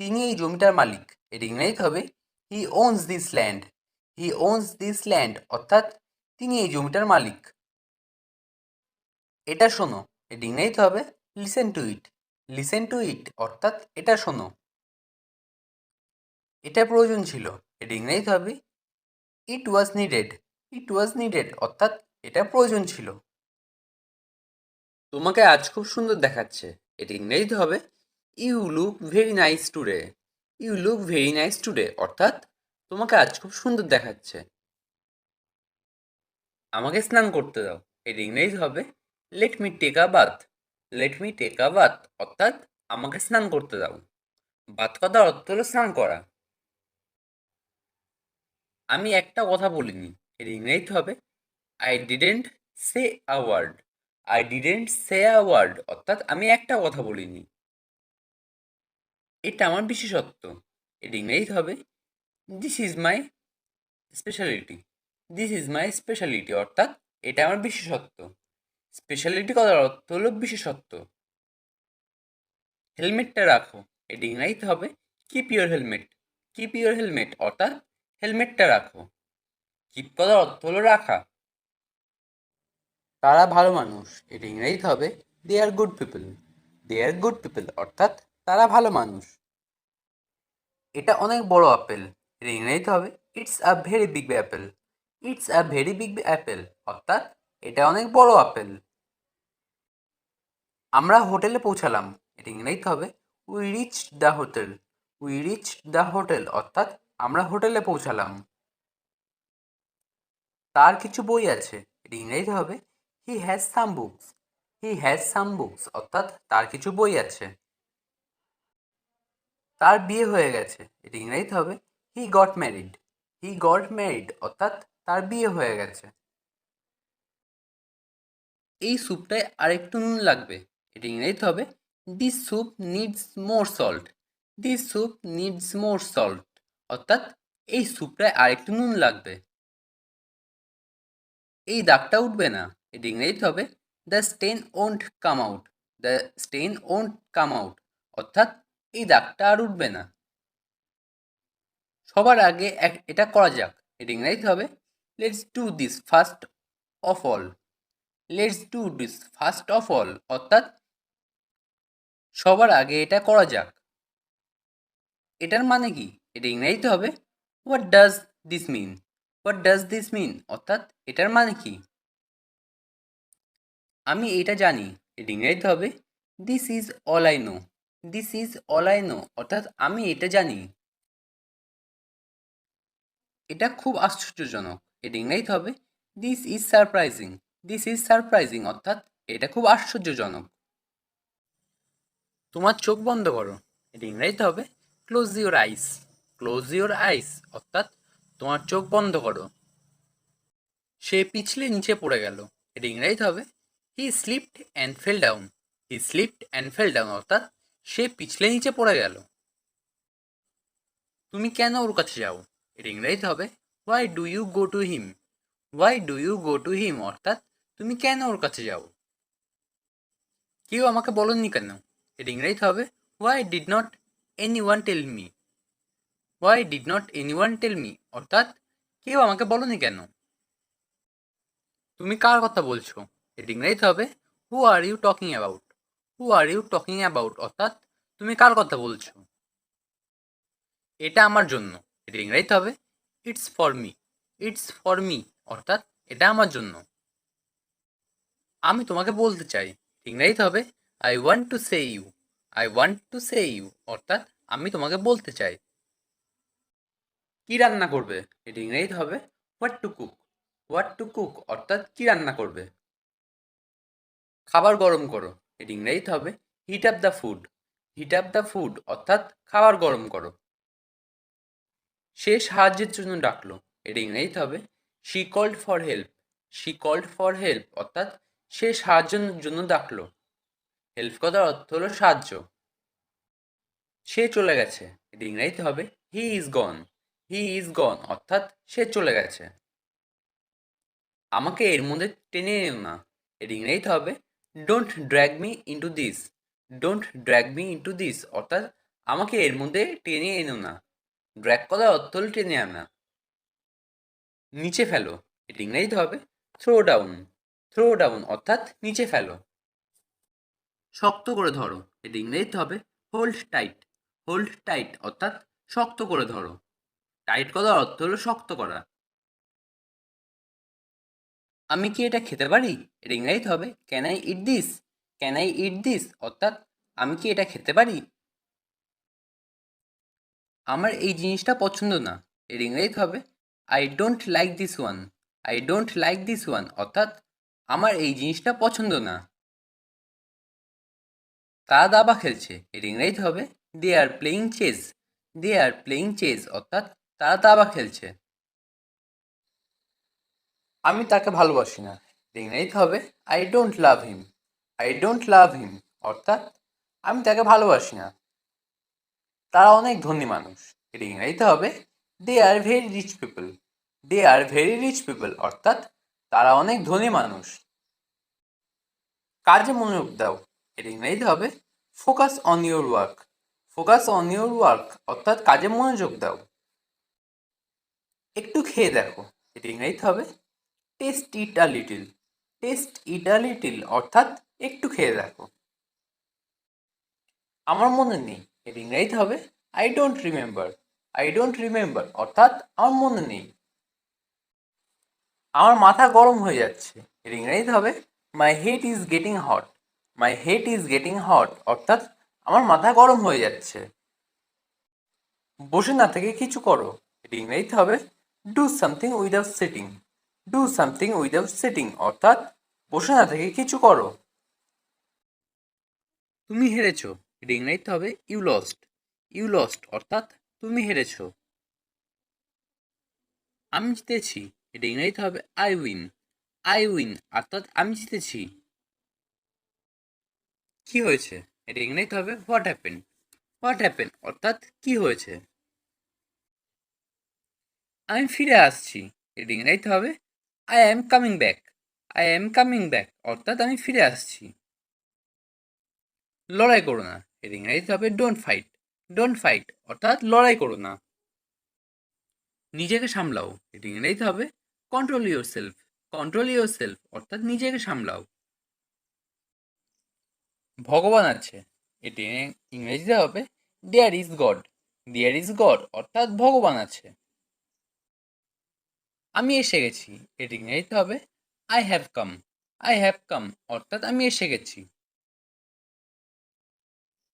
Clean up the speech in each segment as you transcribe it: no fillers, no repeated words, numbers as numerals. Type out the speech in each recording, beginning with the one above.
তিনি এই জমিটার মালিক। এটি ইংরেজিতে হবে he owns this land. He owns this land অর্থাৎ তিনি এই জমিটার মালিক। এটা শোনো, এটি ইংরেজিতে হবে listen to it. Listen to it অর্থাৎ এটা শোনো। এটা প্রয়োজন ছিল, এটি ইংরেজিতে হবে ইট ওয়াজ নিডেড। ইট ওয়াজ নিডেড অর্থাৎ এটা প্রয়োজন ছিল। তোমাকে আজ খুব সুন্দর দেখাচ্ছে, এটি ইংরেজিতে হবে you look very nice today. You look very nice today অর্থাৎ তোমাকে আজ খুব সুন্দর দেখাচ্ছে। আমাকে স্নান করতে দাও, এটি ইংরেজি হবে let me take a bath. Let me take a bath অর্থাৎ আমাকে স্নান করতে দাও। বাথ কথার অর্থ হলো স্নান করা। আমি একটা কথা বলিনি, এর ইংরেজিতে হবে I didn't say a word. I didn't say a word অর্থাৎ আমি একটা কথা বলিনি। এটা আমার বিশেষত্ব, এর ইংরেজিতে হবে this is my speciality. This is my speciality অর্থাৎ এটা আমার বিশেষত্ব। স্পেশালিটি কথার অর্থ হলো বিশেষত্ব। হেলমেটটা রাখো, এটি ইংরেজিতে হবে keep your helmet. Keep your helmet অর্থাৎ হেলমেটটা রাখো। কিপ কথার অর্থ হলো রাখা। তারা ভালো মানুষ, এটি ইংরেজিতে হবে they R good people. They R good people অর্থাৎ তারা ভালো মানুষ। এটা অনেক বড় আপেল, এর ইংরেজিতে হবে it's a very big Apple. It's a very big Apple অর্থাৎ এটা অনেক বড় আপেল। আমরা হোটেলে পৌঁছালাম, এটি ইংরেজিতে হবে we reach the hotel. We reach the hotel অর্থাৎ আমরা হোটেলে পৌঁছালাম। তার কিছু বই আছে, এটি ইংরেজিতে হবে he has some books. He has some books অর্থাৎ তার কিছু বই আছে। তার বিয়ে হয়ে গেছে, এটি ইংরেজিতে হবে he got married. He got married অর্থাৎ তার বিয়ে হয়ে গেছে। এই স্যুপটায় আরেকটু নুন লাগবে, এটি ইংরেজিতে হবে this soup needs more salt. This soup needs more salt অর্থাৎ এই স্যুপটায় আরেকটু নুন লাগবে। এই দাগটা উঠবে না, এটি ইংরেজিতে হবে the stain won't come out. The stain won't come out অর্থাৎ এই দাগটা আর উঠবে না। সবার আগে এটা করা যাক, এটি ইংরেজিতে হবে let's do this first of all. Let's do this first of all অর্থাৎ সবার আগে এটা করা যাক। এটার মানে কি, এটা ইংরেজিতে হবে what does this mean. What does this mean অর্থাৎ এটার মানে কি। আমি এটা জানি, এটা ইংরেজিতে হবে this is all I know. This is all I know অর্থাৎ আমি এটা জানি। এটা খুব আশ্চর্যজনক, এটা ইংরেজিতে হবে this is surprising. This is surprising অর্থাৎ এটা খুব আশ্চর্যজনক। তোমার চোখ বন্ধ করো, এটা ইংরেজিতে হবে close your eyes. Close your eyes অর্থাৎ তোমার চোখ বন্ধ করো। সে পিছলে নিচে পড়ে গেল, এটা ইংরেজিতে হবে he slipped and fell down. He slipped and fell down অর্থাৎ সে পিছলে নিচে পড়ে গেল। তুমি কেন ওর কাছে যাও, এটা ইংরেজিতে হবে why do you go to him. Why do you go to him অর্থাৎ তুমি কেন ওর কাছে যাও। কেউ আমাকে বলেননি কেন, এটা ইংরেজিতে হবে why did not anyone tell me. Why did not anyone tell me অর্থাৎ কেউ আমাকে বলনি কেন। তুমি কার কথা বলছো, এটা ইংরেজিতে হবে who are you talking about. Who are you talking about অর্থাৎ তুমি কার কথা বলছো। এটা আমার জন্য, এটা ইংরেজিতে হবে it's for me. It's for me অর্থাৎ এটা আমার জন্য। আমি তোমাকে বলতে চাই, ইংরেজিতে হবে I want to say you. I want to say you অর্থাৎ আমি তোমাকে বলতে চাই। কি রান্না করবে, এটা ইংরেজিতে হবে what to cook. What to cook অর্থাৎ কি রান্না করবে। খাবার গরম করো, এটি ইংরেজিতে হবে hit up the food. Hit up the food অর্থাৎ খাবার গরম করো। সে সাহায্যের জন্য ডাকলো, এটি ইংরেজিতে হবে she called for help. She called for help অর্থাৎ সে সাহায্যের জন্য ডাকলো। হেল্প কথার অর্থ হলো সাহায্য। সে চলে গেছে, এটি ইংরেজিতে হবে he is gone. He is গন অর্থাৎ সে চলে গেছে। আমাকে এর মধ্যে টেনে এনো না, এর ইংরেজিতে হবে don't drag me into this. Don't drag me into this অর্থাৎ আমাকে এর মধ্যে টেনে এনো না। ড্র্যাগ করার অর্থ হল টেনে আনা। নিচে ফেলো, এটা ইংরেজিতে হবে থ্রো ডাউন। থ্রো ডাউন অর্থাৎ নিচে ফেলো। শক্ত করে ধরো, এটা ইংরেজিতে হবে হোল্ড টাইট। হোল্ড টাইট অর্থাৎ শক্ত করে ধরো। টাইট করার অর্থ হলো শক্ত করা। আমি কি এটা খেতে পারি, এটা ইংরেজিতে হবে can I eat this. Can I eat this অর্থাৎ আমি কি এটা খেতে পারি। আমার এই জিনিসটা পছন্দ না, এর ইংরেজিতে হবে I don't like this one. I don't like this one অর্থাৎ আমার এই জিনিসটা পছন্দ না। তারা দাবা খেলছে, এর ইংরেজিতে হবে they are playing chess. They are playing chess অর্থাৎ তারা দাবা খেলছে। আমি তাকে ভালোবাসি না, এর ইংরেজিতে হবে I don't love him. I don't love him অর্থাৎ আমি তাকে ভালোবাসি না। তারা অনেক ধনী মানুষ, এর ইংরেজিতে হবে they are very rich people. They are very rich people অর্থাৎ তারা অনেক ধনী মানুষ। কাজে মনোযোগ দাও, এর ইংরেজিতে হবে focus on your work. Focus on your work অর্থাৎ কাজে মনোযোগ দাও। একটু খেয়ে দেখো, এর ইংরেজিতে হবে test it a little. Test it a little অর্থাৎ একটু খেয়ে দেখো। আমার মনে নেই, এর ইংরেজিতে হবে I don't remember. I don't remember অর্থাৎ আমার মনে নেই। আমার মাথা গরম হয়ে যাচ্ছে, এর ইংরেজিতে হবে my head is getting hot. My head is getting hot অর্থাৎ আমার মাথা গরম হয়ে যাচ্ছে। বসে না থেকে কিছু করো, এর ইংরেজিতে হবে do something without sitting. Do something without sitting অর্থাৎ বসে না থেকে কিছু করো। তুমি হেরেছো, এর ইংরেজিতে হবে ইউ লস্ট। ইউ লস্ট অর্থাৎ তুমি হেরেছো। আমি জিতেছি, এটা ইংরেজিতে হবে আই উইন। আই উইন অর্থাৎ আমি জিতেছি। কি হয়েছে, এটা ইংরেজিতে হবে হোয়াট হ্যাপেন। হোয়াট হ্যাপেন অর্থাৎ কি হয়েছে। আমি ফিরে আসছি, এটা ইংরেজিতে হবে I am coming back. I am coming back অর্থাৎ আমি ফিরে আসছি। লড়াই করো না, এর ইংরেজিতে হবে ডোন্ট ফাইট। ডোন্ট ফাইট অর্থাৎ লড়াই করো না। নিজেকে সামলাও, এটা ইংরেজিতে হবে control yourself. Control yourself অর্থাৎ নিজেকে সামলাও। ভগবান আছে, এটি ইংরেজিতে হবে there is God. There is God অর্থাৎ ভগবান আছে। আমি এসে গেছি, এটি ইংরেজিতে হবে I have come. I have come অর্থাৎ আমি এসে গেছি।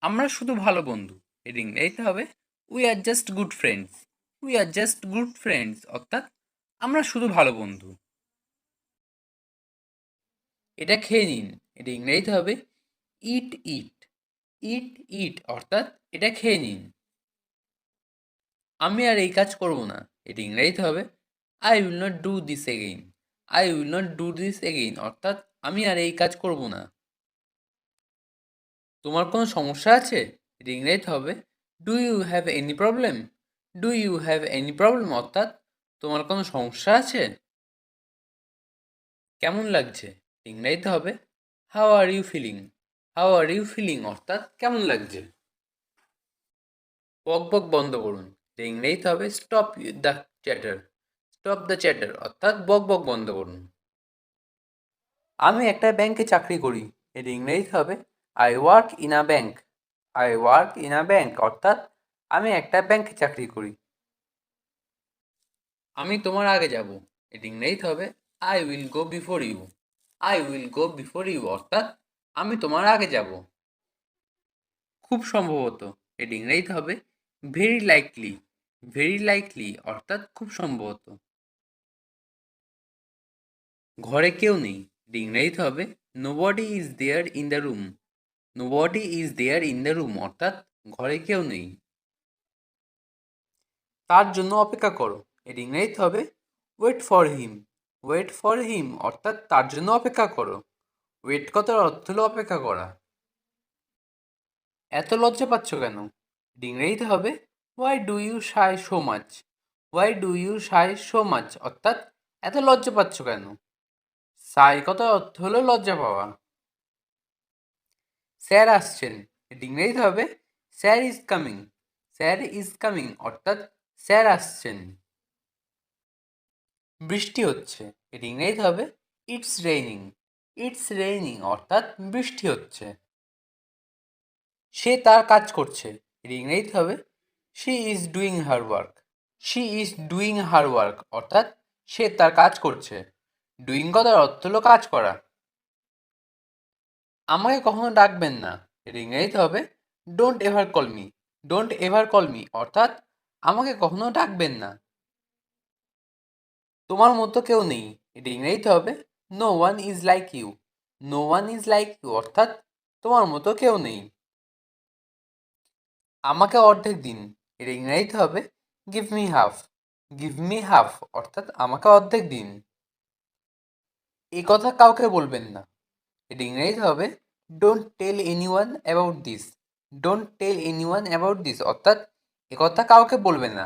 আমরা শুধু ভালো বন্ধু, এর ইংরেজিতে হবে we R just good friends. We are just good friends অর্থাৎ আমরা শুধু ভালো বন্ধু। এটা খেয়ে নিন, এটা ইংরেজিতে হবে ইট ইট। ইট ইট অর্থাৎ এটা খেয়ে নিন। আমি আর এই কাজ করব না, এটা ইংরেজিতে হবে I will not do this again. I will not do this again অর্থাৎ আমি আর এই কাজ করব না। তোমার কোনো সমস্যা আছে, এটা ইংরেজিতে হবে do you have any problem. Do you have any problem অর্থাৎ তোমার কোনো সমস্যা আছে। কেমন লাগছে, ইংরেজিতে হবে how are you feeling. How are you feeling অর্থাৎ কেমন লাগছে। বক বক বন্ধ করুন, এটা ইংরেজিতে হবে stop the chatter. Stop the chatter অর্থাৎ বক বক বন্ধ করুন। আমি একটা ব্যাংকে চাকরি করি, এর ইংরেজিতে হবে I work in a bank. I work in a bank অর্থাৎ আমি একটা ব্যাংকে চাকরি করি। আমি তোমার আগে যাব, এর ইংরেজিতে হবে I will go before you. I will go before you অর্থাৎ আমি তোমার আগে যাব। খুব সম্ভবত, এর ইংরেজিতে হবে ভেরি লাইকলি। ভেরি লাইকলি অর্থাৎ খুব সম্ভবত। ঘরে কেউ নেই, এর ইংরেজিতে হবে nobody is there in the room. Nobody is there in the room অর্থাৎ ঘরে কেউ নেই। তার জন্য অপেক্ষা করো, এর ইংরেজিতে হবে wait for him. Wait for him অর্থাৎ তার জন্য অপেক্ষা করো। ওয়েট কথার অর্থ হলো অপেক্ষা করা। এত লজ্জা পাচ্ছ কেন, এর ইংরেজিতে হবে why do you shy so much. Why do you shy so much অর্থাৎ এত লজ্জা পাচ্ছ কেন। সাই কথার অর্থ হলো লজ্জা পাওয়া। স্যার আসছেন, এর ইংরেজিতে হবে sir is coming. Sir is coming অর্থাৎ স্যার আসছেন। বৃষ্টি হচ্ছে, এর ইংরেজি হবে ইটস রেইনিং। ইটস রেইনিং অর্থাৎ বৃষ্টি হচ্ছে। সে তার কাজ করছে, এর ইংরেজি হবে she is doing her work. She is doing her work অর্থাৎ সে তার কাজ করছে। ডুইং কথার অর্থ হলো কাজ করা। আমাকে কখনো ডাকবেন না, এর ইংরেজিতে হবে don't ever call me. Don't ever call me অর্থাৎ আমাকে কখনো ডাকবেন না। তোমার মতো কেউ নেই, এর ইংরেজিতে হবে no one is like you. No one is like you অর্থাৎ তোমার মতো কেউ নেই। আমাকে অর্ধেক দিন, এর ইংরেজিতে হবে give me half. Give me half অর্থাৎ আমাকে অর্ধেক দিন। এই কথা কাউকে বলবেন না, এর ইংরেজিতে হবে don't tell anyone about this. Don't tell anyone about this অর্থাৎ এ কথা কাউকে বলবে না।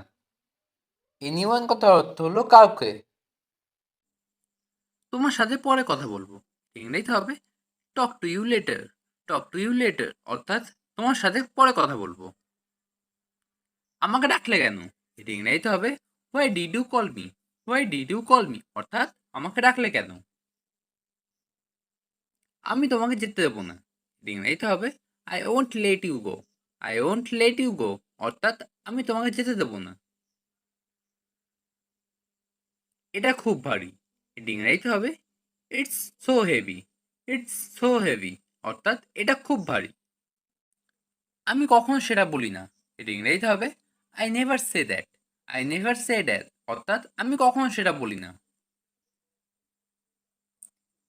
এনিওয়ান কথার অর্থ হলো কাউকে। তোমার সাথে পরে কথা বলবো, ইংরেজিতে হবে talk to you later. Talk to you later অর্থাৎ তোমার সাথে পরে কথা বলবো। আমাকে ডাকলে কেন, এটি ইংরেজিতে হবে why did you call me. Why did you call me অর্থাৎ আমাকে ডাকলে কেন। আমি তোমাকে যেতে দেবো না, এটি ইংরেজিতে হবে I won't let you go. I won't let you go অর্থাৎ আমি তোমাকে যেতে দেবো না। এটা খুব ভারী, এটি ইংরেজিতে হবে it's so heavy. It's so heavy অর্থাৎ এটা খুব ভারী। আমি কখনো সেটা বলি না, এটি ইংরেজিতে হবে I never say that. I never say that অর্থাৎ আমি কখনো সেটা বলি না।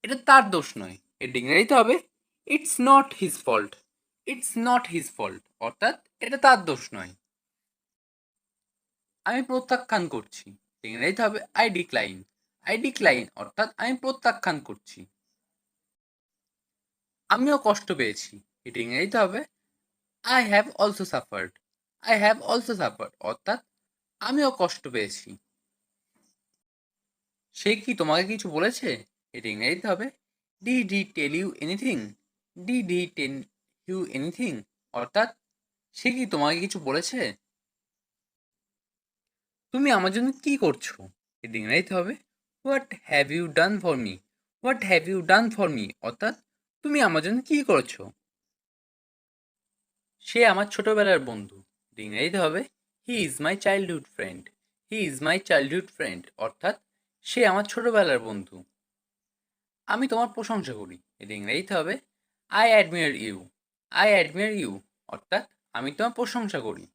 এটা তার দোষ নয়, এটি ইংরেজিতে হবে it's not his fault. It's not his fault অর্থাৎ এটা তার দোষ নয়। আমি প্রত্যাখ্যান করছি, ইংরেজিতে হবে আই ডিক্লাইন। আই ডিক্লাইন অর্থাৎ আমি প্রত্যাখ্যান করছি। আমিও কষ্ট পেয়েছি, এটি ইংরেজিতে হবে I have also suffered. I have also suffered অর্থাৎ আমিও কষ্ট পেয়েছি। সে কি তোমাকে কিছু বলেছে, এটি ইংরেজিতে হবে did he tell you anything. Did he tell you anything অর্থাৎ সে কি তোমাকে কিছু বলেছে। তুমি আমার জন্য কি করছো, এটি ইংরেজিতে হবে what have you done for me. What have you done for me অর্থাৎ তুমি আমার জন্য কি করেছো। সে আমার ছোটবেলার বন্ধু, এটি ইংরেজিতে হবে he is my childhood friend. He is my childhood friend অর্থাৎ সে আমার ছোটবেলার বন্ধু। আমি তোমার প্রশংসা করি, এটি ইংরেজিতে হবে I admire you. I admire you অর্থাৎ আমি তোমার প্রশংসা করি।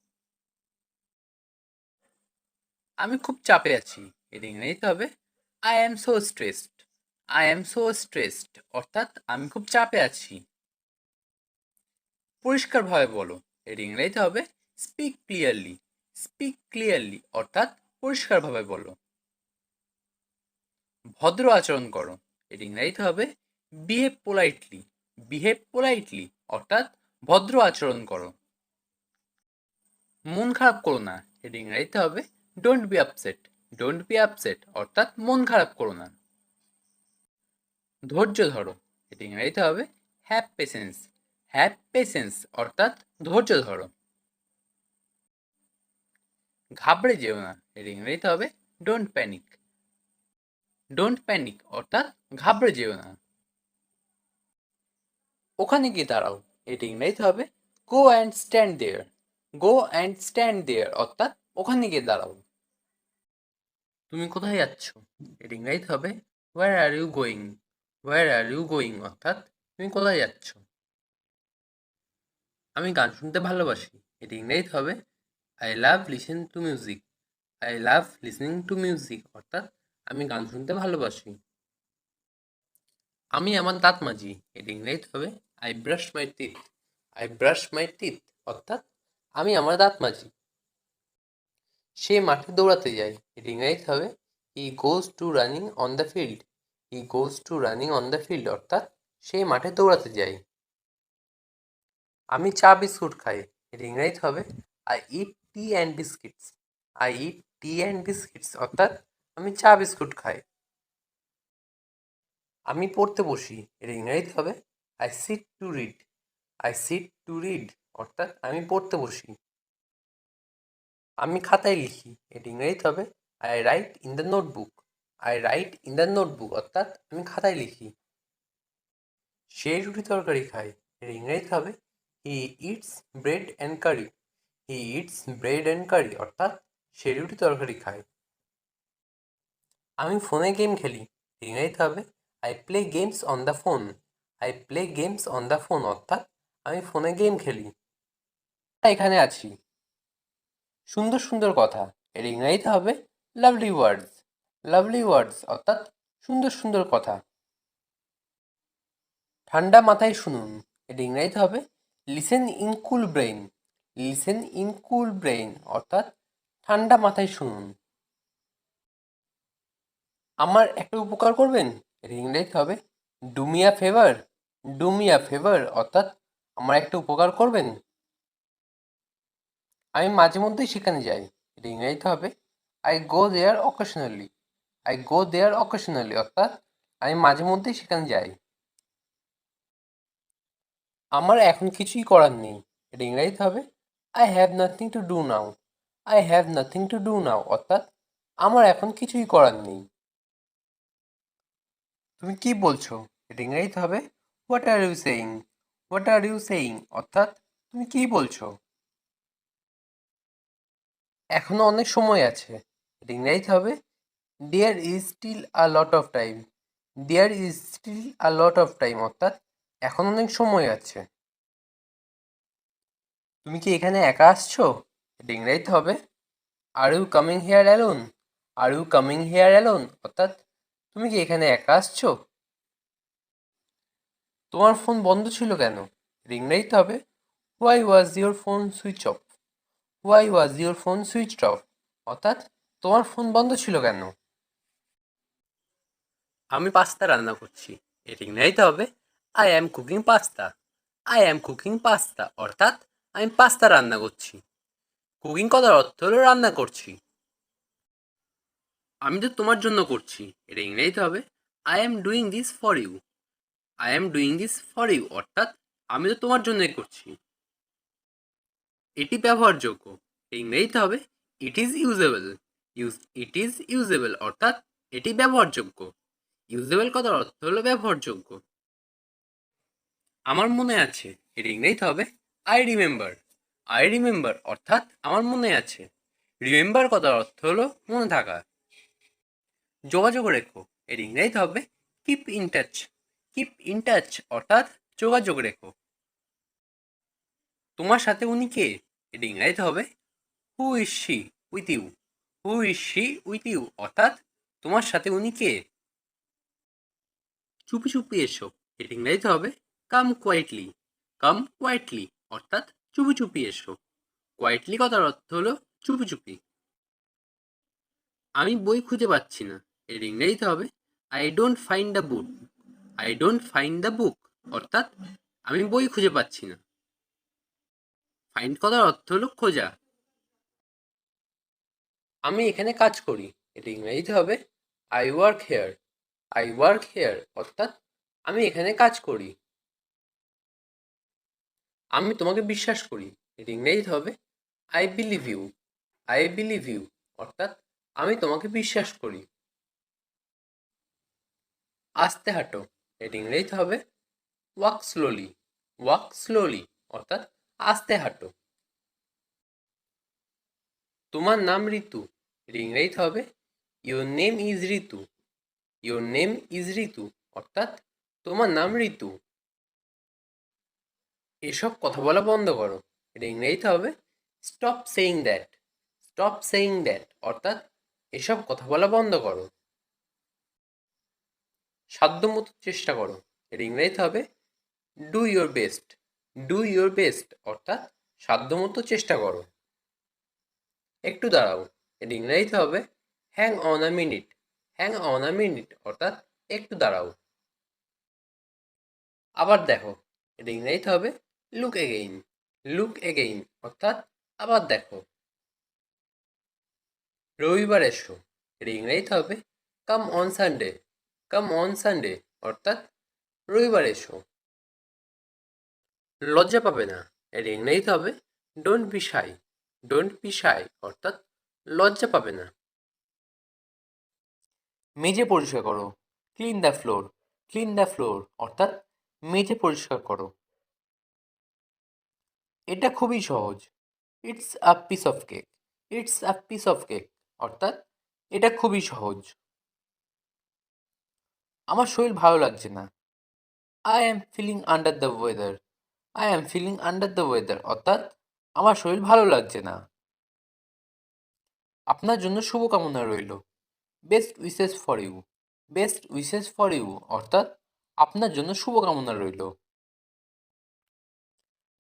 আমি খুব চাপে আছি, এটি ইংরেজিতে হবে I am so stressed. I am so stressed অর্থাৎ আমি খুব চাপে আছি। পরিষ্কারভাবে বলো, এটি ইংরেজিতে হবে স্পিক ক্লিয়ারলি। স্পিক ক্লিয়ারলি অর্থাৎ পরিষ্কারভাবে বলো। ভদ্র আচরণ করো, এটি ইংরেজিতে হবে বিহেভ পোলাইটলি। বিহেভ পোলাইটলি অর্থাৎ ভদ্র আচরণ করো। মন খারাপ করো না, এটি ইংরেজিতে হবে don't be upset. Don't be upset অর্থাৎ মন খারাপ করো না। ধৈর্য ধরো, এটি ইংরেজিতে হবে হ্যাভ পেশেন্স। হ্যাভ পেশেন্স অর্থাৎ ধৈর্য ধরো। ঘাবড়ে যেও না, এটি ইংরেজিতে হবে ডোন্ট প্যানিক। ডোন্ট প্যানিক অর্থাৎ ঘাবড়ে যেও না। ওখানে গিয়ে দাঁড়াও, এটি ইংরেজিতে হবে go and stand there. Go and stand there অর্থাৎ ওখানে গিয়ে দাঁড়াও। তুমি কোথায় যাচ্ছ, এটি ইংরেজিতে হবে where are you going. Where are you going অর্থাৎ তুমি কোথায় যাচ্ছ। আমি গান শুনতে ভালোবাসি, এটি ইংরেজিতে হবে I love listen to music. I love listening to music অর্থাৎ আমি গান শুনতে ভালোবাসি। আমি আমার দাঁত মাজি, এটি ইংরেজিতে হবে I brush my teeth. I brush my teeth অর্থাৎ আমি আমার দাঁত মাজি। সে মাঠে দৌড়াতে যায়, এটি ইংরেজিতে হবে he goes to running on the field. He goes to running on the field অর্থাৎ সে মাঠে দৌড়াতে যায়। আমি চা বিস্কুট খাই, এটি ইংরেজিতে হবে I eat T and biscuits. I eat T and biscuits অর্থাৎ আমি চা বিস্কুট খাই। আমি পড়তে বসি, এর ইংরেজিতে হবে I sit to read. I sit to read অর্থাৎ আমি পড়তে বসি। আমি খাতায় লিখি, এটি ইংরেজিতে হবে I right in the notebook. I right in the notebook অর্থাৎ আমি খাতায় লিখি। সে রুটি তরকারি খায়, এর ইংরেজিতে হবে he eats bread and curry. He eats bread and curry অর্থাৎ সে রুটি তরকারি খায়। আমি ফোনে গেম খেলি, ইংরেজিতে হবে I play games on the phone. I play games on the phone অর্থাৎ আমি ফোনে গেম খেলি। এখানে আছি, সুন্দর সুন্দর কথা, এর ইংরেজিতে হবে লাভলি ওয়ার্ডস। লাভলি ওয়ার্ডস অর্থাৎ সুন্দর সুন্দর কথা। ঠান্ডা মাথায় শুনুন, এর ইংরেজিতে হবে listen in cool brain. Listen in cool brain অর্থাৎ ঠান্ডা মাথায় শুনুন। আমার একটা উপকার করবেন, এর ইংরেজিতে হবে do me a favour. Do me a favour অর্থাৎ আমার একটা উপকার করবেন। আমি মাঝে মধ্যেই সেখানে যাই, এর ইংরেজিতে হবে I go there occasionally. I go there occasionally অর্থাৎ আমি মাঝে মধ্যেই সেখানে যাই। আমার এখন কিছুই করার নেই, এটা ইংরেজিতে হবে I have nothing to do now. I have nothing to do now অর্থাৎ আমার এখন কিছুই করার নেই। তুমি কি বলছো, এটা ইংরেজিতে হবে what are you saying. What are you saying অর্থাৎ তুমি কি বলছো। এখনো অনেক সময় আছে, এটা ইংরেজিতে হবে there is still a lot of time. There is still a lot of time অর্থাৎ এখন অনেক সময় আছে। তুমি কি এখানে একা আসছো, এটা ইংরেজিতে হবে are you coming here alone. Are you coming here alone অর্থাৎ তুমি কি এখানে একা আসছো। তোমার ফোন বন্ধ ছিল কেন, এটা ইংরেজিতে হবে why was your phone switch off. Why was your phone switch off অর্থাৎ তোমার ফোন বন্ধ ছিল কেন। আমি পাস্তা রান্না করছি, এটা ইংরেজিতে হবে I am cooking pasta. I am cooking pasta অর্থাৎ আমি পাস্তা রান্না করছি। কুকিং কথার অর্থ হলো রান্না করছি। আমি তো তোমার জন্য করছি, এটা ইংরেজিতে হবে I am doing this for you. I am doing this for you অর্থাৎ আমি তো তোমার জন্যই করছি। এটি ব্যবহারযোগ্য, ইংরেজিতে হবে it is usable. It is usable অর্থাৎ এটি ব্যবহারযোগ্য। ইউজেবল কথার অর্থ হলো ব্যবহারযোগ্য। আমার মনে আছে, এর ইংরেজিতে হবে আই রিমেম্বার। আই রিমেম্বার অর্থাৎ আমার মনে আছে। রিমেম্বার কথার অর্থ হলো মনে থাকা। যোগাযোগ রেখো, এর ইংরেজিতে হবে keep in touch. Keep in touch অর্থাৎ যোগাযোগ রেখো। তোমার সাথে উনি কে, এর ইংরেজিতে হবে who is she with you. Who is she with you অর্থাৎ তোমার সাথে উনি কে। চুপি চুপি এসো, এর ইংরেজিতে হবে কাম কোয়াইটলি। কাম কোয়াইটলি অর্থাৎ চুপি চুপি এসো। কোয়াইটলি কথার অর্থ হলো চুপি চুপি। আমি বই খুঁজে পাচ্ছি না, এর ইংরেজিতে হবে I don't find the book. I don't find the book অর্থাৎ আমি বই খুঁজে পাচ্ছি না। ফাইন্ড কথার অর্থ হলো খোঁজা। আমি এখানে কাজ করি, এর ইংরেজিতে হবে I work hair. I work hair অর্থাৎ আমি এখানে কাজ করি। আমি তোমাকে বিশ্বাস করি, এর ইংরেজিতে হবে I believe you. I believe you অর্থাৎ আমি তোমাকে বিশ্বাস করি। আস্তে হাঁটো, এর ইংরেজিতে হবে ওয়াক স্লোলি। ওয়াক স্লোলি অর্থাৎ আস্তে হাঁটো। তোমার নাম ঋতু, এর ইংরেজিতে হবে your name is Ritu. Your name is Ritu অর্থাৎ তোমার নাম ঋতু। এসব কথা বলা বন্ধ করো, এটা ইংরেজিতে হবে stop saying that. Stop saying that অর্থাৎ এসব কথা বলা বন্ধ করো। সাধ্যমতো চেষ্টা করো, এর ইংরেজিতে হবে do your best. Do your best অর্থাৎ সাধ্যমতো চেষ্টা করো। একটু দাঁড়াও, এর ইংরেজিতে হবে hang on a minute. Hang on a minute অর্থাৎ একটু দাঁড়াও। আবার দেখো, এর ইংরেজিতে হবে লুক এগেইন। লুক এগেইন অর্থাৎ আবার দেখো। রবিবার এসো, এর ইংরেজিতে হবে come on Sunday. Come on Sunday অর্থাৎ রবিবার এসো। লজ্জা পাবে না, এর ইংরেজিতে হবে don't be shy. Don't be shy অর্থাৎ লজ্জা পাবে না। মেঝে পরিষ্কার করো, clean the floor. Clean the floor অর্থাৎ মেঝে পরিষ্কার করো। এটা খুবই সহজ। It's a piece of cake. It's a piece of cake অর্থাৎ এটা খুবই সহজ। আমার শরীর ভালো লাগছে না। I am feeling under the weather. I am feeling under the weather অর্থাৎ আমার শরীর ভালো লাগছে না। আপনার জন্য শুভকামনা রইল। Best wishes for you. Best wishes for you অর্থাৎ আপনার জন্য শুভকামনা রইল।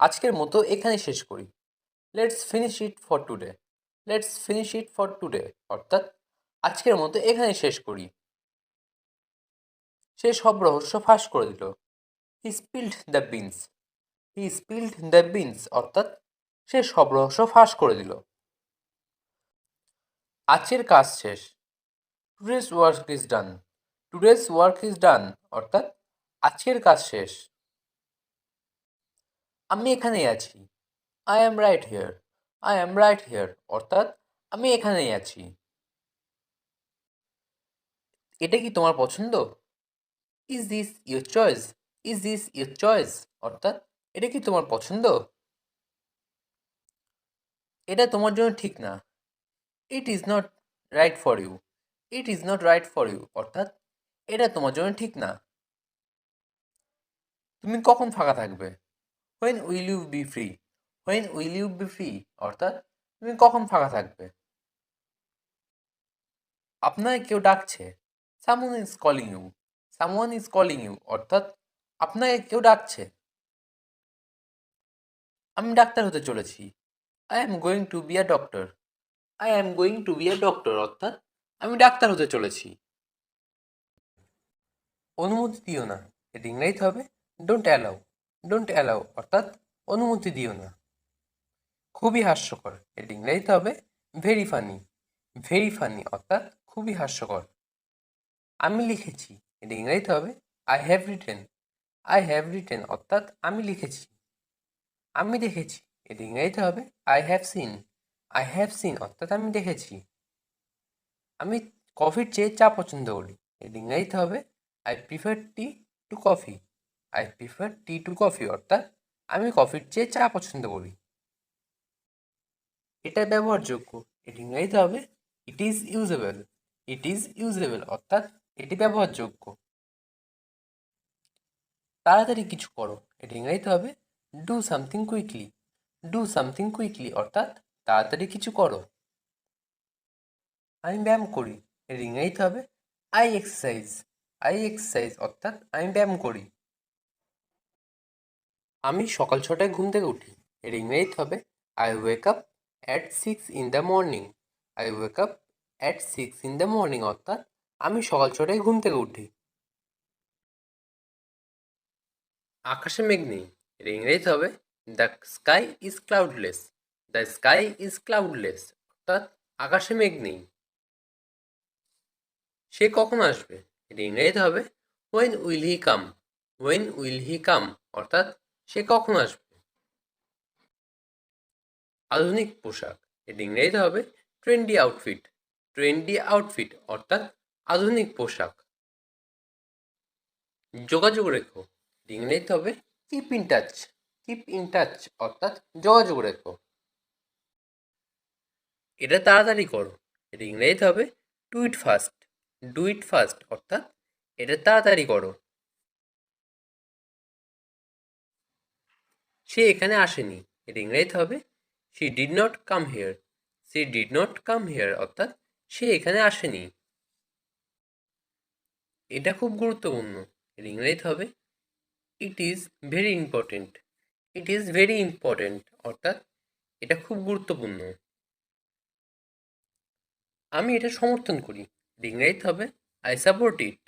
আজকের মতো এখানে শেষ করি। Let's finish it for today. Let's finish it for today অর্থাৎ আজকের মতো এখানে শেষ করি। সে সব রহস্য ফাঁস করে দিল। He spilled the beans. He spilled the beans অর্থাৎ সে সব রহস্য ফাঁস করে দিল। আজকের কাজ শেষ। Today's work is done. Today's work is done অর্থাৎ আজকের কাজ শেষ। আমি এখানেই আছি। I am right here. I am right here অর্থাৎ আমি এখানেই আছি। এটা কি তোমার পছন্দ? Is this your choice? Is this your choice অর্থাৎ এটা কি তোমার পছন্দ? এটা তোমার জন্য ঠিক না। It is not right for you. It is not right for you অর্থাৎ এটা তোমার জন্য ঠিক না। তুমি কখন ফাঁকা থাকবে? When will you be free? When will you be free অর্থাৎ তুমি কখন ফাঁকা থাকবে? আপনাকে কেউ ডাকছে। Someone is calling you. Someone is calling you অর্থাৎ আপনাকে কেউ ডাকছে। আমি ডাক্তার হতে চলেছি। I am going to be a doctor. I am going to be a doctor অর্থাৎ আমি ডাক্তার হতে চলেছি। অনুমতি দিও না, এর ইংরেজিতে হবে ডোন্ট অ্যালাউ। ডোন্ট অ্যালাউ অর্থাৎ অনুমতি দিও না। খুবই হাস্যকর, এর ইংরেজিতে হবে ভেরি ফানি। ভেরি ফানি অর্থাৎ খুবই হাস্যকর। আমি লিখেছি, এর ইংরেজিতে হবে I have written. I have written অর্থাৎ আমি লিখেছি। আমি দেখেছি, এর ইংরেজিতে হবে I have scene. I have scene অর্থাৎ আমি দেখেছি। আমি কফির চেয়ে চা পছন্দ করি, এর ইংরেজিতে হবে I prefer tea to coffee. I prefer tea to coffee অর্থাৎ আমি কফির চেয়ে চা পছন্দ করি। এটা ব্যবহারযোগ্য, এর ইংরেজিতে হবে it is usable. It is usable অর্থাৎ এটি ব্যবহারযোগ্য। তাড়াতাড়ি কিছু করো, এর ইংরেজিতে হবে do something quickly. Do something quickly অর্থাৎ তাড়াতাড়ি কিছু করো। আমি ব্যায়াম করি, এর ইংরেজিতে হবে আই এক্সারসাইজ। আই এক্সারসাইজ অর্থাৎ আমি ব্যায়াম করি। আমি সকাল 6টায় ঘুম থেকে উঠি, এর ইংরেজিতে হবে I wake up at 6 in the morning। I wake up at 6 in the morning অর্থাৎ আমি সকাল 6টায় ঘুম থেকে উঠি। আকাশে মেঘ নেই, এর ইংরেজিতে হবে the sky is cloudless. The sky is cloudless অর্থাৎ আকাশে মেঘ নেই। সে কখন আসবে, এর ইংরেজিতে হবে when will he come. When will he come অর্থাৎ সে কখন আসবে। আধুনিক পোশাক, এর ইংরেজিতে হবে ট্রেন্ডি আউটফিট। ট্রেন্ডি আউটফিট অর্থাৎ আধুনিক পোশাক। যোগাযোগ রেখো, এর ইংরেজিতে হবে keep in touch. Keep in touch অর্থাৎ যোগাযোগ রেখো। এটা তাড়াতাড়ি করো, এর ইংরেজিতে হবে do it fast. Do it fast অর্থাৎ এটা তাড়াতাড়ি করো। সে এখানে আসেনি, এর ইংরেজিতে হবে she did not come here. She did not come here অর্থাৎ সে এখানে আসেনি। এটা খুব গুরুত্বপূর্ণ, এর ইংরেজিতে হবে it is very important. It is very important অর্থাৎ এটা খুব গুরুত্বপূর্ণ। আমি এটা সমর্থন করি, এর ইংরেজিতে হবে I support it.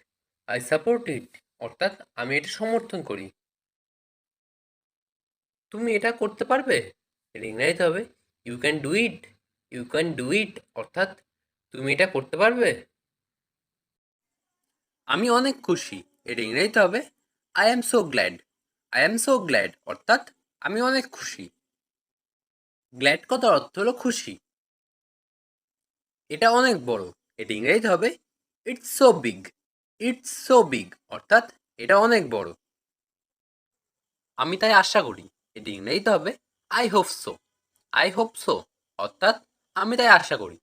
I support ইট অর্থাৎ আমি এটা সমর্থন করি। তুমি এটা করতে পারবে, এর ইংরেজিতে হবে you can do it. You can do it অর্থাৎ তুমি এটা করতে পারবে। আমি অনেক খুশি, এর ইংরেজিতে হবে I am so glad. I am so glad অর্থাৎ আমি অনেক খুশি। গ্ল্যাড কথার অর্থ হলো খুশি। এটা অনেক বড়। এটা ইংরেজিতে হবে it's so big. It's so big অর্থাৎ এটা অনেক বড়। আমি তাই আশা করি। এটা ইংরেজিতে হবে I hope so. I hope so অর্থাৎ আমি তাই আশা করি।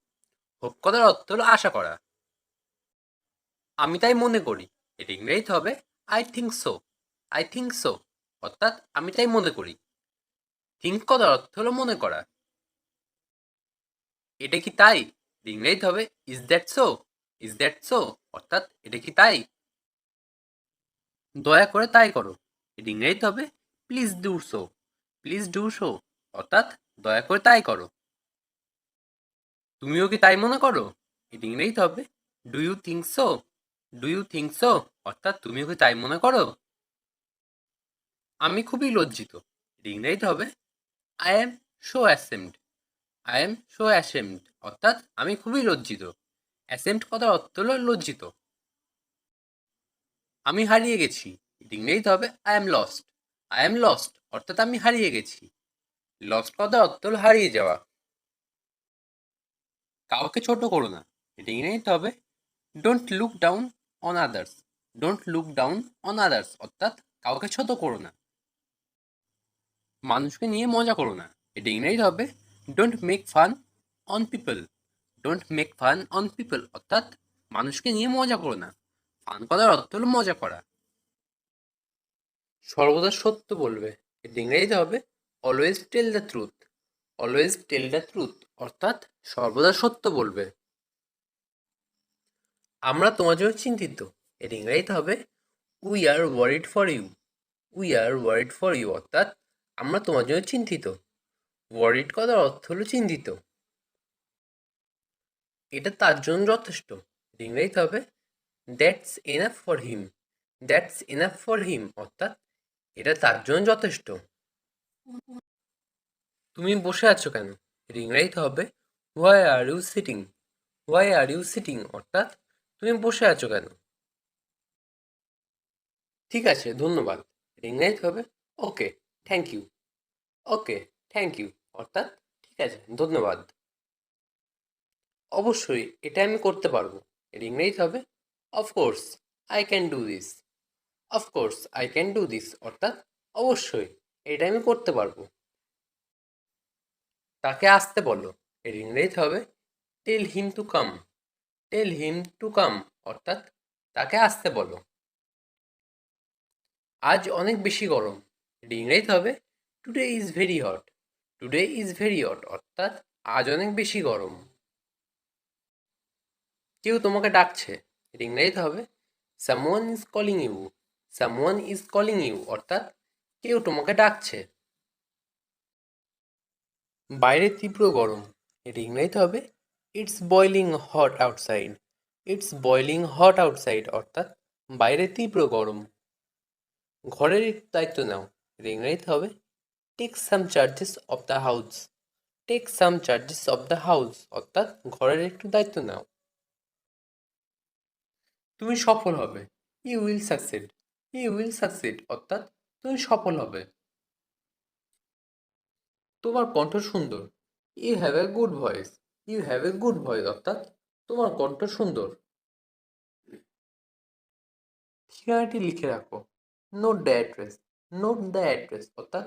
হোপ কথার অর্থ হলো আশা করা। আমি তাই মনে করি। এটা ইংরেজিতে হবে I think so. I think so অর্থাৎ আমি তাই মনে করি। থিঙ্ক কথার অর্থ হলো মনে করা। এটা কি তাই? ইংরেজিতে হবে is that so. Is that so অর্থাৎ এটা কি তাই? দয়া করে তাই করো। এটা ইংরেজিতে হবে please do so. Please do so অর্থাৎ দয়া করে তাই করো। তুমিও কি তাই মনে করো? এটা ইংরেজিতে হবে do you think so. Do you think so অর্থাৎ তুমিও কি তাই মনে করো? আমি খুবই লজ্জিত। এটা ইংরেজিতে হবে I am so ashamed. I am so ashamed অর্থাৎ আমি খুবই লজ্জিত। অ্যাসেমড কথার অর্থ হলো লজ্জিত। আমি হারিয়ে গেছি। এটা ইংরেজিতে হবে I M lost. I am lost অর্থাৎ আমি হারিয়ে গেছি। লস্ট কথার অর্থ হলো হারিয়ে যাওয়া। কাউকে ছোট করো না। এটা ইংরেজিতে হবে don't look down on others. Don't look down on others অর্থাৎ কাউকে ছোট করো না। মানুষকে নিয়ে মজা করো না। এটা ইংরেজিতে হবে don't make fun on people. Don't make fun on people অর্থাৎ মানুষকে নিয়ে মজা করো না। ফান করার অর্থ হলো মজা করা। সর্বদা সত্য বলবে। এটা ইংরেজিতে হবে always tell the truth. Always tell the truth অর্থাৎ সর্বদা সত্য বলবে। আমরা তোমার জন্য চিন্তিত। এর ইংরেজিতে হবে we are worried for you. We are worried for you অর্থাৎ আমরা তোমার জন্য চিন্তিত। ওয়ারিড কথার অর্থ হলো চিন্তিত। এটা তার জন্য যথেষ্ট। এর ইংরেজিতে হবে that's enough for him. That's enough for him অর্থাৎ এটা তার জন্য যথেষ্ট। তুমি বসে আছো কেন? এর ইংরেজিতে হবে why are you sitting. Why are you sitting অর্থাৎ তুমি বসে আছো কেন? ঠিক আছে, ধন্যবাদ। এর ইংরেজিতে হবে okay, thank you. Okay, thank you অর্থাৎ ঠিক আছে, ধন্যবাদ। অবশ্যই এটা আমি করতে পারবো। এর ইংরেজিতে হবে of course I can do this. Of course I can do this অর্থাৎ অবশ্যই এটা আমি করতে পারবো। তাকে আসতে বলো। এর ইংরেজিতে হবে টেল him to come. Tell him to come অর্থাৎ তাকে আসতে বলো। আজ অনেক বেশি গরম। এর ইংরেজিতে হবে today is very hot. Today is very hot অর্থাৎ আজ অনেক বেশি গরম। কেউ তোমাকে ডাকছে। এর ইংরেজিতে হবে someone is calling you. Someone is calling you অর্থাৎ কেউ তোমাকে ডাকছে। বাইরে তীব্র গরম। এর ইংরেজিতে হবে it's boiling hot outside. It's boiling hot outside অর্থাৎ বাইরে তীব্র গরম। ঘরের একটু দায়িত্ব নাও। এর ইংরেজিতে হবে take some charges of the house. Take some charges of the house অর্থাৎ ঘরের একটু দায়িত্ব নাও। তুমি সফল হবে। You will succeed. You will succeed অর্থাৎ তুমি সফল হবে। তোমার কণ্ঠ সুন্দর। You have a good voice. You have a good voice অর্থাৎ তোমার কণ্ঠ সুন্দর। ঠিকানাটি লিখে রাখো। Note the address. Note the address অর্থাৎ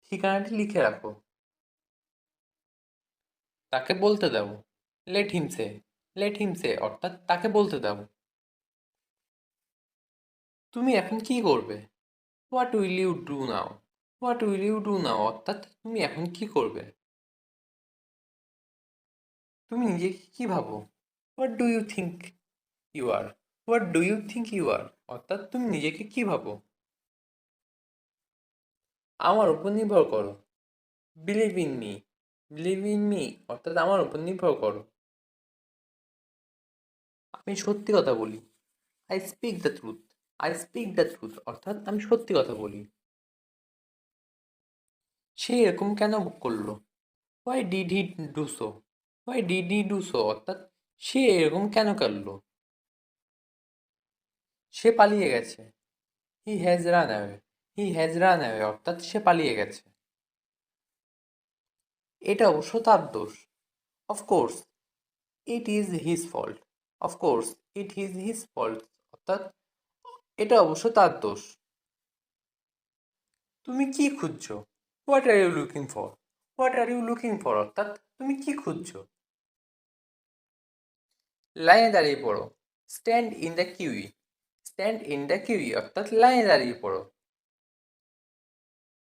ঠিকানাটি লিখে রাখো। তাকে বলতে দাও। লেট হিম সে। লেট হিম সে অর্থাৎ তাকে বলতে দাও। তুমি এখন কি করবে? What will you do now? What will you do now অর্থাৎ তুমি এখন কি করবে? তুমি নিজেকে কি ভাবো? What do you think you are? What do you think you are অর্থাৎ তুমি নিজেকে কি ভাবো? আমার উপর নির্ভর করো। Believe in me. Believe in me অর্থাৎ আমার উপর নির্ভর করো। আমি সত্যি কথা বলি। I speak the truth. I speak the truth অর্থাৎ আমি সত্যি কথা বলি। সে এরকম কেন করলো? Why did he do so? Why did he do so অর্থাৎ সে এরকম কেন করলো? সে পালিয়ে গেছে। He has run away. He has run away অর্থাৎ সে পালিয়ে গেছে। এটা অবশ্য তার দোষ। Of course it is his fault. Of course it is his fault অর্থাৎ এটা অবশ্য তার দোষ। তুমি কি খুঁজছো? What are you looking for? What are you looking for অর্থাৎ তুমি কি খুঁজছো? লাইনে দাঁড়িয়ে পড়ো। Stand in the queue. Stand in the queue অর্থাৎ লাইনে দাঁড়িয়ে পড়ো।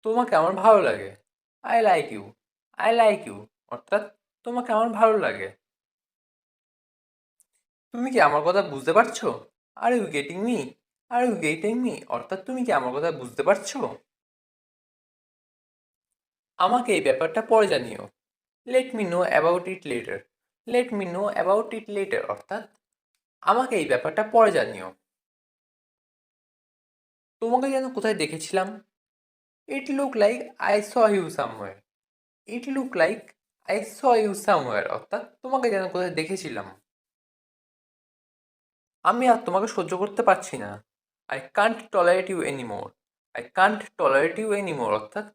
তোমাকে আমার ভালো লাগে। I like you. I like you অর্থাৎ তোমাকে আমার ভালো লাগে। তুমি কি আমার কথা বুঝতে পারছো? Are you getting me? Are you getting me অর্থাৎ তুমি কি আমার কথা বুঝতে পারছো? আমাকে এই ব্যাপারটা পরে জানিও। Let me know about it later. Let me know about it later অর্থাৎ আমাকে এই ব্যাপারটা পরে জানিও। তোমাকে যেন কোথায় দেখেছিলাম। It look like I saw you somewhere. It look like I saw you somewhere অর্থাৎ তোমাকে যেন কোথায় দেখেছিলাম। আমি আর তোমাকে সহ্য করতে পারছি না। I can't tolerate you anymore. I can't tolerate you anymore অর্থাৎ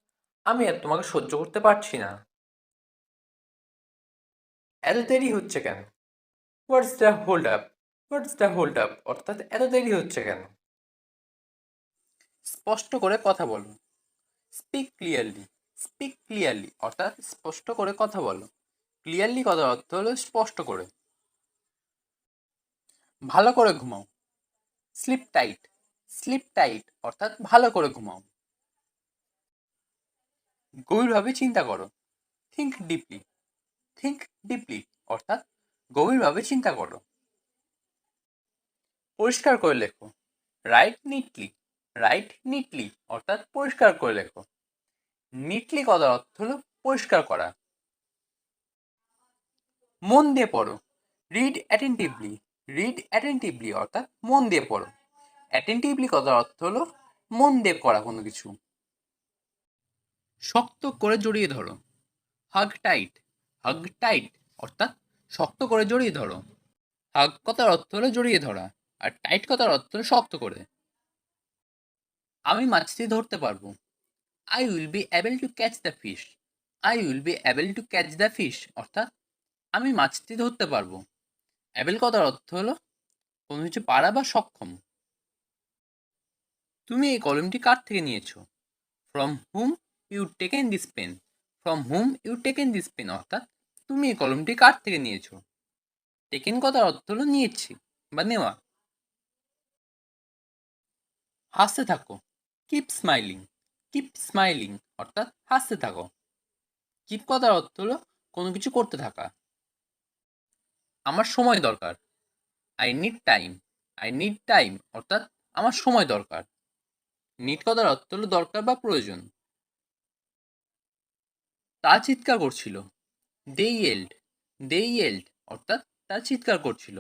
আমি আর তোমাকে সহ্য করতে পারছি না। এত দেরি হচ্ছে কেন? What's the hold up? What's the hold up অর্থাৎ এত দেরি হচ্ছে কেন? স্পষ্ট করে কথা বলো। Speak clearly. স্পিক ক্লিয়ারলি অর্থাৎ স্পষ্ট করে কথা বলো। ক্লিয়ারলি কথার অর্থ হলো স্পষ্ট করে। ভালো করে ঘুমাও। Slip tight. স্লিপ টাইট অর্থাৎ ভালো করে ঘুমাও। গভীরভাবে চিন্তা করো। Think deeply. থিঙ্ক ডিপলি অর্থাৎ গভীরভাবে চিন্তা করো। পরিষ্কার করে লেখো। Right neatly. রাইট নিটলি অর্থাৎ পরিষ্কার করে লেখো। নিটলি কথার অর্থ হলো পরিষ্কার করা। মন দিয়ে পড়ো। Read attentively. রিড অ্যাটেন্টিভলি অর্থাৎ মন দিয়ে পড়ো। অ্যাটেন্টিভলি কথার অর্থ হলো মন দিয়ে করা কোনো কিছু। শক্ত করে জড়িয়ে ধরো। হাগ টাইট। হাগ টাইট অর্থাৎ শক্ত করে জড়িয়ে ধরো। হাগ কথার অর্থ হলো জড়িয়ে ধরা, আর টাইট কথার অর্থ হলো শক্ত করে। আমি মাছটি ধরতে পারবো। I will be able to catch the fish. I will be able to catch the fish অর্থাৎ আমি মাছটি ধরতে পারবো। অ্যাবল কথার অর্থ হলো কোনো কিছু পারা বা সক্ষম। তুমি এই কলমটি কার থেকে নিয়েছো? From whom you taken this pen. From whom you taken this pen অর্থাৎ তুমি এই কলমটি কার থেকে নিয়েছো। টেকেন কথার অর্থ হলো নিয়েছি বা নেওয়া। হাসতে থাকো। Keep smiling. কিপ স্মাইলিং অর্থাৎ হাসতে থাকো। কিপ কথার অর্থ হলো কোনো কিছু করতে থাকা। আমার সময় দরকার। I need time. I need time অর্থাৎ আমার সময় দরকার। নিড কথার অর্থ হলো দরকার বা প্রয়োজন। তা চিৎকার করছিল। দে ইয়েল্ড। দে ইয়েল্ড অর্থাৎ তারা চিৎকার করছিল।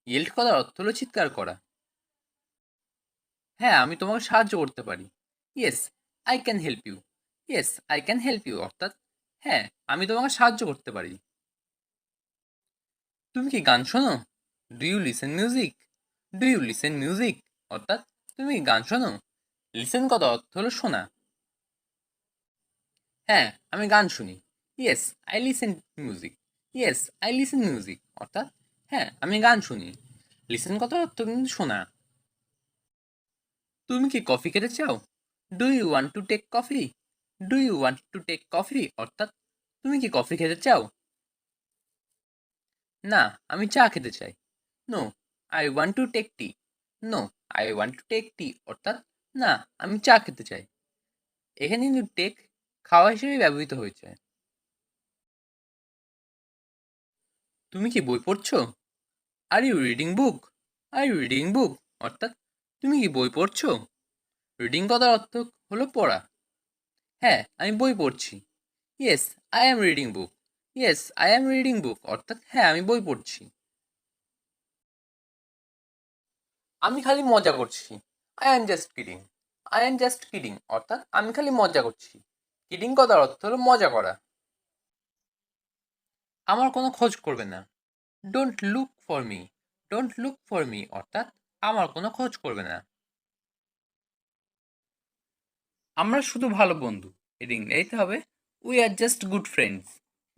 ইয়েল্ড কথার অর্থ হলো চিৎকার করা। হ্যাঁ, আমি তোমাকে সাহায্য করতে পারি। Yes I can help you. Yes I can help you অর্থাৎ হ্যাঁ, আমি তোমাকে সাহায্য করতে পারি। তুমি কি গান শোনো? Do you listen music? Do you listen music অর্থাৎ তুমি কি গান শোনো? লিসেন কথার অর্থ হলো শোনা। হ্যাঁ, আমি গান শুনি। Yes I listen music. Yes I listen music অর্থাৎ হ্যাঁ, আমি গান শুনি। লিসেন কথার অর্থ কিন্তু শোনা। তুমি কি কফি খেতে চাও? Do you want to take coffee? Do you want to take coffee অর্থাৎ তুমি কি কফি খেতে চাও? না, আমি চা খেতে চাই। No I want to take tea. No I want to take tea অর্থাৎ না, আমি চা খেতে চাই। এখানে কিন্তু টেক খাওয়া হিসেবে ব্যবহৃত হয়েছে। তুমি কি বই পড়ছো? Are you reading book? Are you reading book অর্থাৎ তুমি কি বই পড়ছো? রিডিং কথার অর্থ হলো পড়া। হ্যাঁ, আমি বই পড়ছি। Yes I am reading book. Yes I am reading book অর্থাৎ হ্যাঁ, আমি বই পড়ছি। আমি খালি মজা করছি। I am just kidding. I am just kidding অর্থাৎ আমি খালি মজা করছি। কিডিং কথার অর্থ হলো মজা করা। আমার কোনো খোঁজ করবে না। Don't look for me. Don't look for me অর্থাৎ আমার কোনো খোঁজ করবে না। আমরা শুধু ভালো বন্ধু। এর ইংরেজিতে হবে we R just good friends.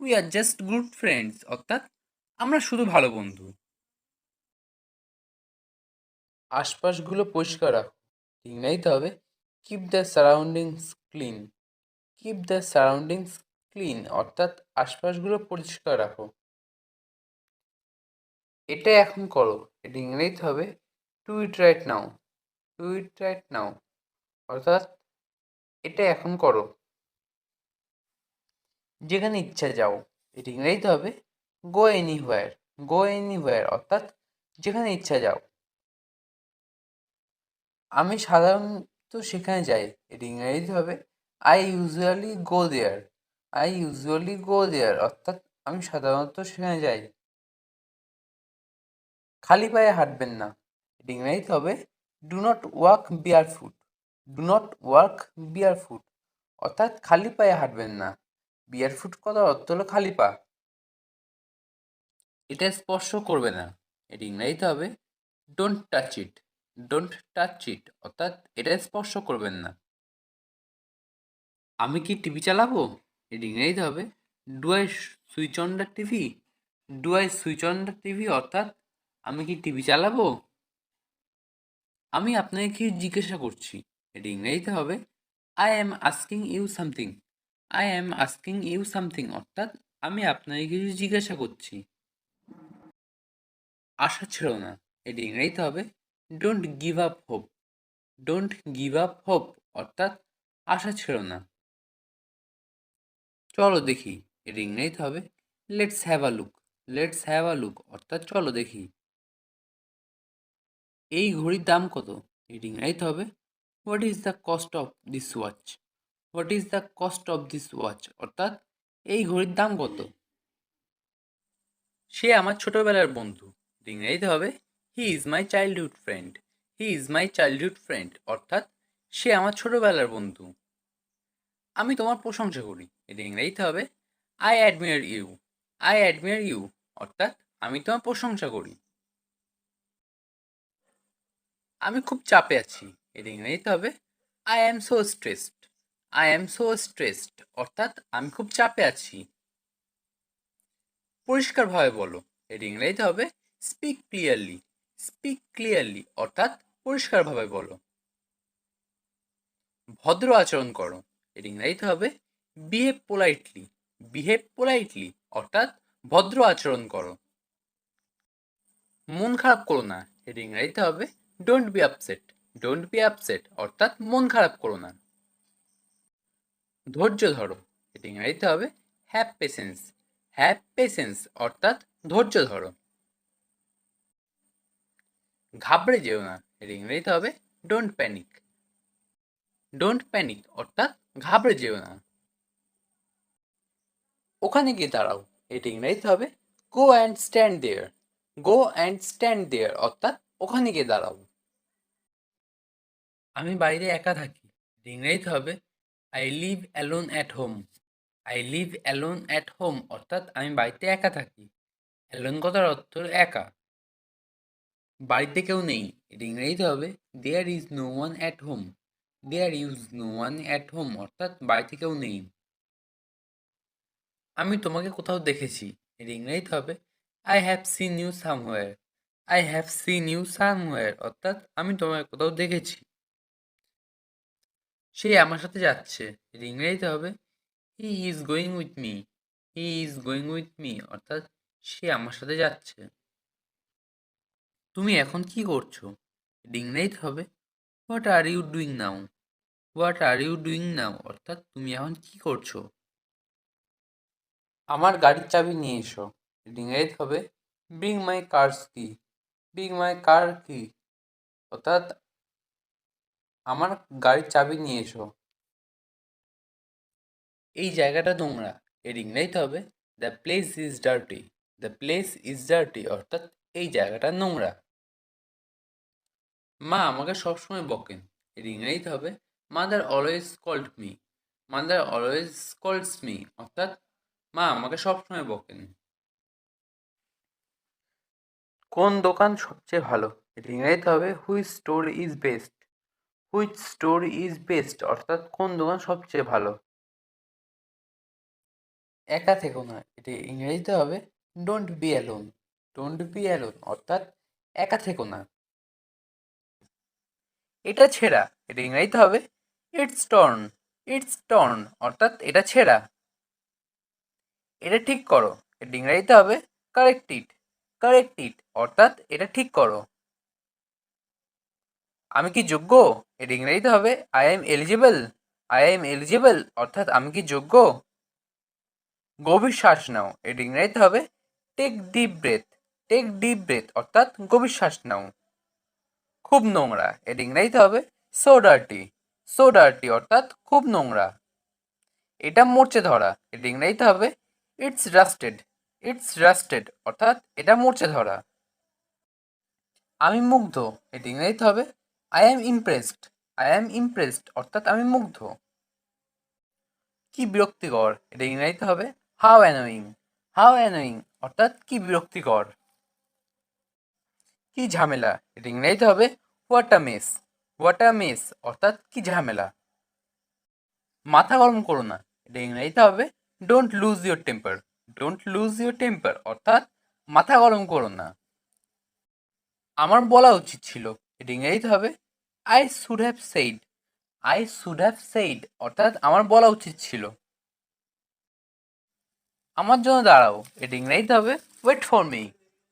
We are just good friends অর্থাৎ আমরা শুধু ভালো বন্ধু। আশপাশগুলো পরিষ্কার রাখো, ইংরেজিতে হবে keep the surroundings clean. Keep the surroundings clean অর্থাৎ আশপাশগুলো পরিষ্কার রাখো। এটা এখন করো, এটা ইংরেজিতে হবে do it right now. Do it right now অর্থাৎ এটা এখন করো। যেখানে ইচ্ছা যাও, এটা ইংরেজিতে হবে গো এনিহোয়ার। গো এনিহোয়ার অর্থাৎ যেখানে ইচ্ছা যাও। আমি সাধারণত সেখানে যাই, এটা ইংরেজিতে হবে I usually go there. I usually go there অর্থাৎ আমি সাধারণত সেখানে যাই। খালি পায়ে হাঁটবেন না, এটা ইংরেজিতে হবে do not walk barefoot. Do not walk barefoot অর্থাৎ খালি পায়ে হাঁটবেন না। বিয়ার ফুট কথার অর্থ হলো খালি পা। এটা স্পর্শ করবে না, এটা ইংরেজিতে হবে don't touch it. Don't touch it অর্থাৎ এটা স্পর্শ করবেন না। আমি কি টিভি চালাবো, এটা ইংরেজিতে হবে do I switch on the TV. Do I switch on the TV অর্থাৎ আমি কি টিভি চালাবো। আমি আপনাকে কি জিজ্ঞাসা করছি, এটা ইংরেজিতে হবে I am asking you something. I am asking you something অর্থাৎ আমি আপনাকে কিছু জিজ্ঞাসা করছি। আশা ছেড়ো না, এটা ইংরেজিতে হবে don't give up hope. Don't give up hope অর্থাৎ আশা ছেড়ো না। চলো দেখি, এটা ইংরেজিতে হবে let's have a look. Let's have a look অর্থাৎ চলো দেখি। এই ঘড়ির দাম কত, এটা ইংরেজিতে হবে what is the cost of this watch. What is the cost of this watch অর্থাৎ এই ঘড়ির দাম কত। সে আমার ছোটবেলার বন্ধু, এটা ইংরেজিতে হবে he is my childhood friend. He is my childhood friend অর্থাৎ সে আমার ছোটবেলার বন্ধু। আমি তোমার প্রশংসা করি, এটা ইংরেজিতে হবে I admire you. I admire you অর্থাৎ আমি তোমার প্রশংসা করি। আমি খুব চাপে আছি, এটা ইংরেজিতে হবে I am so stressed. I am so stressed অর্থাৎ আমি খুব চাপে আছি। পরিষ্কারভাবে বলো, এটা ইংরেজিতে হবে স্পিক ক্লিয়ারলি। স্পিক ক্লিয়ারলি অর্থাৎ পরিষ্কারভাবে বলো। ভদ্র আচরণ করো, এটা ইংরেজিতে হবে বিহেভ পোলাইটলি। বিহেভ পোলাইটলি অর্থাৎ ভদ্র আচরণ করো। মন খারাপ করো না, এটা ইংরেজিতে হবে don't be upset. Don't be upset অর্থাৎ মন খারাপ করো না। ধৈর্য ধরো, এটা ইংরেজিতে হবে হ্যাভ পেশেন্স। হ্যাভ পেশেন্স অর্থাৎ ধৈর্য ধরো। ঘাবড়ে যেও না, এটা ইংরেজিতে হবে ডোন্ট প্যানিক। ডোন্ট প্যানিক অর্থাৎ ঘাবড়ে যেও না। ওখানে গিয়ে দাঁড়াও, এটা ইংরেজিতে হবে go and stand there. Go and stand there অর্থাৎ ওখানে গিয়ে দাঁড়াও। আমি বাইরে একা থাকি, এটা ইংরেজিতে হবে I live alone at home. I live alone at home অর্থাৎ আমি বাড়িতে একা থাকি। অ্যালোন কথার অর্থ হলো একা। বাড়িতে কেউ নেই, এটা ইংরেজিতে হবে there is no one at home. There is no one at home অর্থাৎ বাড়িতে কেউ নেই। আমি তোমাকে কোথাও দেখেছি, এটা ইংরেজিতে হবে I have seen you somewhere. I have seen you somewhere অর্থাৎ আমি তোমাকে কোথাও দেখেছি। সে আমার সাথে যাচ্ছে, এটা ইংরেজিতে হবে he is going with me. He is going with me অর্থাৎ সে আমার সাথে যাচ্ছে। তুমি এখন কি করছো, এটা ইংরেজিতে হবে what are you doing now. What are you doing now অর্থাৎ তুমি এখন কি করছো। আমার গাড়ির চাবি নিয়ে এসো, এটা ইংরেজিতে হবে ব্রিং মাই কারস কি। ব্রিং মাই কার কি অর্থাৎ আমার গাড়ির চাবি নিয়ে এসো। এই জায়গাটা নোংরা, এর ইংরেজিতে হবে the place is dirty. The place is dirty অর্থাৎ এই জায়গাটা নোংরা। মা আমাকে সবসময় বকেন, এর ইংরেজিতে হবে mother always called me. Mother always calleds me অর্থাৎ মা আমাকে সবসময় বকেন। কোন দোকান সবচেয়ে ভালো, এর ইংরেজিতে হবে which store is best. Which store is best অর্থাৎ কোন দোকান সবচেয়ে ভালো। একা থেকো না, এটি ইংরেজিতে হবে don't B alone. Don't be alone অর্থাৎ একা থেকো না। এটা ছেঁড়া, এটা ইংরেজিতে হবে ইটস টর্ন। ইটস টর্ন অর্থাৎ এটা ছেঁড়া। এটা ঠিক করো, এটা ইংরেজিতে হবে কারেক্ট ইট। কারেক্ট ইট অর্থাৎ এটা ঠিক করো। আমি কি যোগ্য, এটা ইংরেজিতে হবে I M eligible. I am eligible অর্থাৎ আমি কি যোগ্য। গভীর শ্বাস নাও, এটা ইংরেজিতে হবে take deep breath. Take deep breath অর্থাৎ গভীর শ্বাস নাও। খুব নোংরা, এটা ইংরেজিতে হবে সো ডার্টি। সো ডার্টি অর্থাৎ খুব নোংরা। এটা মরচে ধরা, এটা ইংরেজিতে হবে ইটস রাস্টেড। ইটস রাস্টেড অর্থাৎ এটা মরচে ধরা। আমি মুগ্ধ, এটা ইংরেজিতে হবে I am impressed. I am impressed অর্থাৎ আমি মুগ্ধ। কি বিরক্তিকর, এটা ইংরেজিতে হবে হাউ অ্যানোয়িং। হাউ অ্যানোয়িং অর্থাৎ কি বিরক্তিকর। কি ঝামেলা, এটা ইংরেজিতে হবে what a mace. What a mace অর্থাৎ কি ঝামেলা। মাথা গরম করো না, এটা ইংরেজিতে হবে don't lose your temper. Don't lose your temper অর্থাৎ মাথা গরম করো না। আমার বলা উচিত ছিল, এটা ইংরেজিতে হবে I should have said. I should have said অর্থাৎ আমার বলা উচিত ছিল। আমার জন্য দাঁড়াও, এটা ইংরেজিতে হবে wait for me.